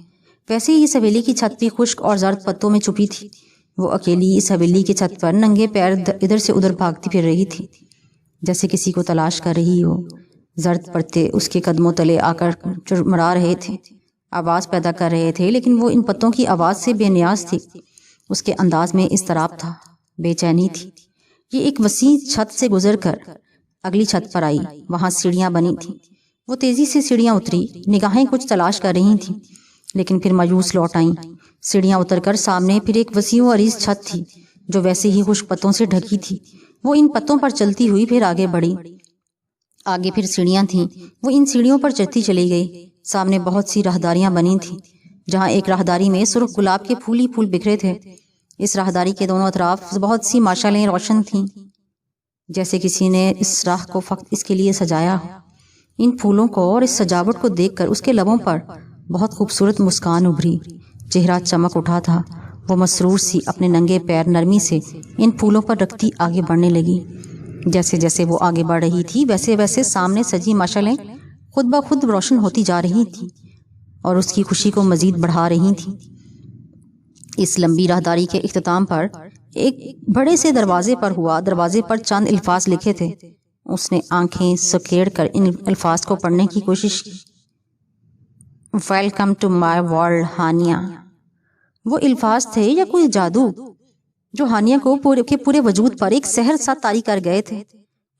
ویسے ہی اس حویلی کی چھت بھی خشک اور زرد پتوں میں چھپی تھی۔ وہ اکیلی اس حویلی کی چھت پر ننگے پیر ادھر سے ادھر بھاگتی پھر رہی تھی، جیسے کسی کو تلاش کر رہی ہو۔ زرد پتے اس کے قدموں تلے آ کر چرمرا رہے تھے، آواز پیدا کر رہے تھے، لیکن وہ ان پتوں کی آواز سے بے نیاز تھی۔ اس کے انداز میں اضطراب تھا، بے چینی تھی۔ یہ ایک وسیع چھت سے گزر کر اگلی چھت پر آئی، وہاں سیڑھیاں بنی تھیں۔ وہ تیزی سے سیڑھیاں اتری، نگاہیں کچھ تلاش کر رہی تھیں، لیکن پھر مایوس لوٹ آئیں۔ سیڑھیاں اتر کر سامنے پھر ایک وسیع و عریض چھت تھی جو ویسے ہی خشک پتوں سے ڈھکی تھی۔ وہ ان پتوں پر چلتی ہوئی پھر آگے بڑھی، آگے پھر سیڑھیاں تھیں، وہ ان سیڑھیوں پر چڑھتی چلی گئی۔ سامنے بہت سی راہداریاں بنی تھیں، جہاں ایک راہداری میں سرخ گلاب کے پھول ہی پھول بکھرے تھے۔ اس راہداری کے دونوں اطراف بہت سی مشالیں روشن تھیں، جیسے کسی نے اس راہ کو فقط اس کے لیے سجایا ہو۔ ان پھولوں کو اور اس سجاوٹ کو دیکھ کر اس کے لبوں پر بہت خوبصورت مسکان ابھری، چہرہ چمک اٹھا تھا۔ وہ مسرور سی اپنے ننگے پیر نرمی سے ان پھولوں پر رکھتی آگے بڑھنے لگی۔ جیسے جیسے وہ آگے بڑھ رہی تھی ویسے ویسے سامنے سجی مشالیں خود بخود روشن ہوتی جا رہی تھیں اور اس کی خوشی کو مزید بڑھا رہی تھیں۔ اس لمبی راہداری کے اختتام پر ایک بڑے سے دروازے پر ہوا، دروازے پر چند الفاظ لکھے تھے۔ اس نے آنکھیں سکیڑ کر ان الفاظ کو پڑھنے کی کوشش کی۔ Welcome to my world Hania. وہ الفاظ تھے یا کوئی جادو جو ہانیہ کو پورے وجود پر ایک سحر سا طاری کر گئے تھے۔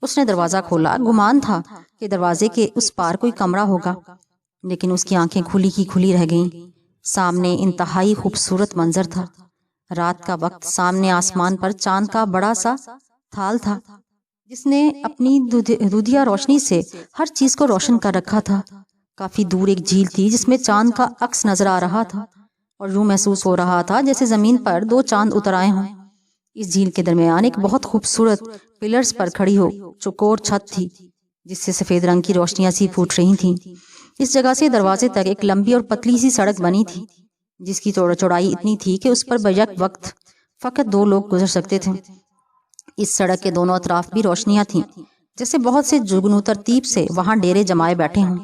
اس نے دروازہ کھولا، گمان تھا کہ دروازے کے اس پار کوئی کمرہ ہوگا، لیکن اس کی آنکھیں کھلی کی کھلی رہ گئیں۔ سامنے انتہائی خوبصورت منظر تھا۔ رات کا وقت، سامنے آسمان پر چاند کا بڑا سا تھال تھا جس نے اپنی دودھیا روشنی سے ہر چیز کو روشن کر رکھا تھا۔ کافی دور ایک جھیل تھی جس میں چاند کا عکس نظر آ رہا تھا اور یوں محسوس ہو رہا تھا جیسے زمین پر دو چاند اتر آئے ہوں۔ اس جھیل کے درمیان ایک بہت خوبصورت پلرز پر کھڑی ہو چوکور چھت تھی جس سے سفید رنگ کی روشنیاں سی پھوٹ رہی تھیں۔ اس جگہ سے دروازے تک ایک لمبی اور پتلی سی سڑک بنی تھی جس کی چوڑائی اتنی تھی کہ اس پر بیک وقت فقط 2 لوگ گزر سکتے تھے۔ اس سڑک کے دونوں اطراف بھی روشنیاں تھیں جیسے بہت سے جگنو ترتیب سے وہاں ڈیرے جمائے بیٹھے ہوں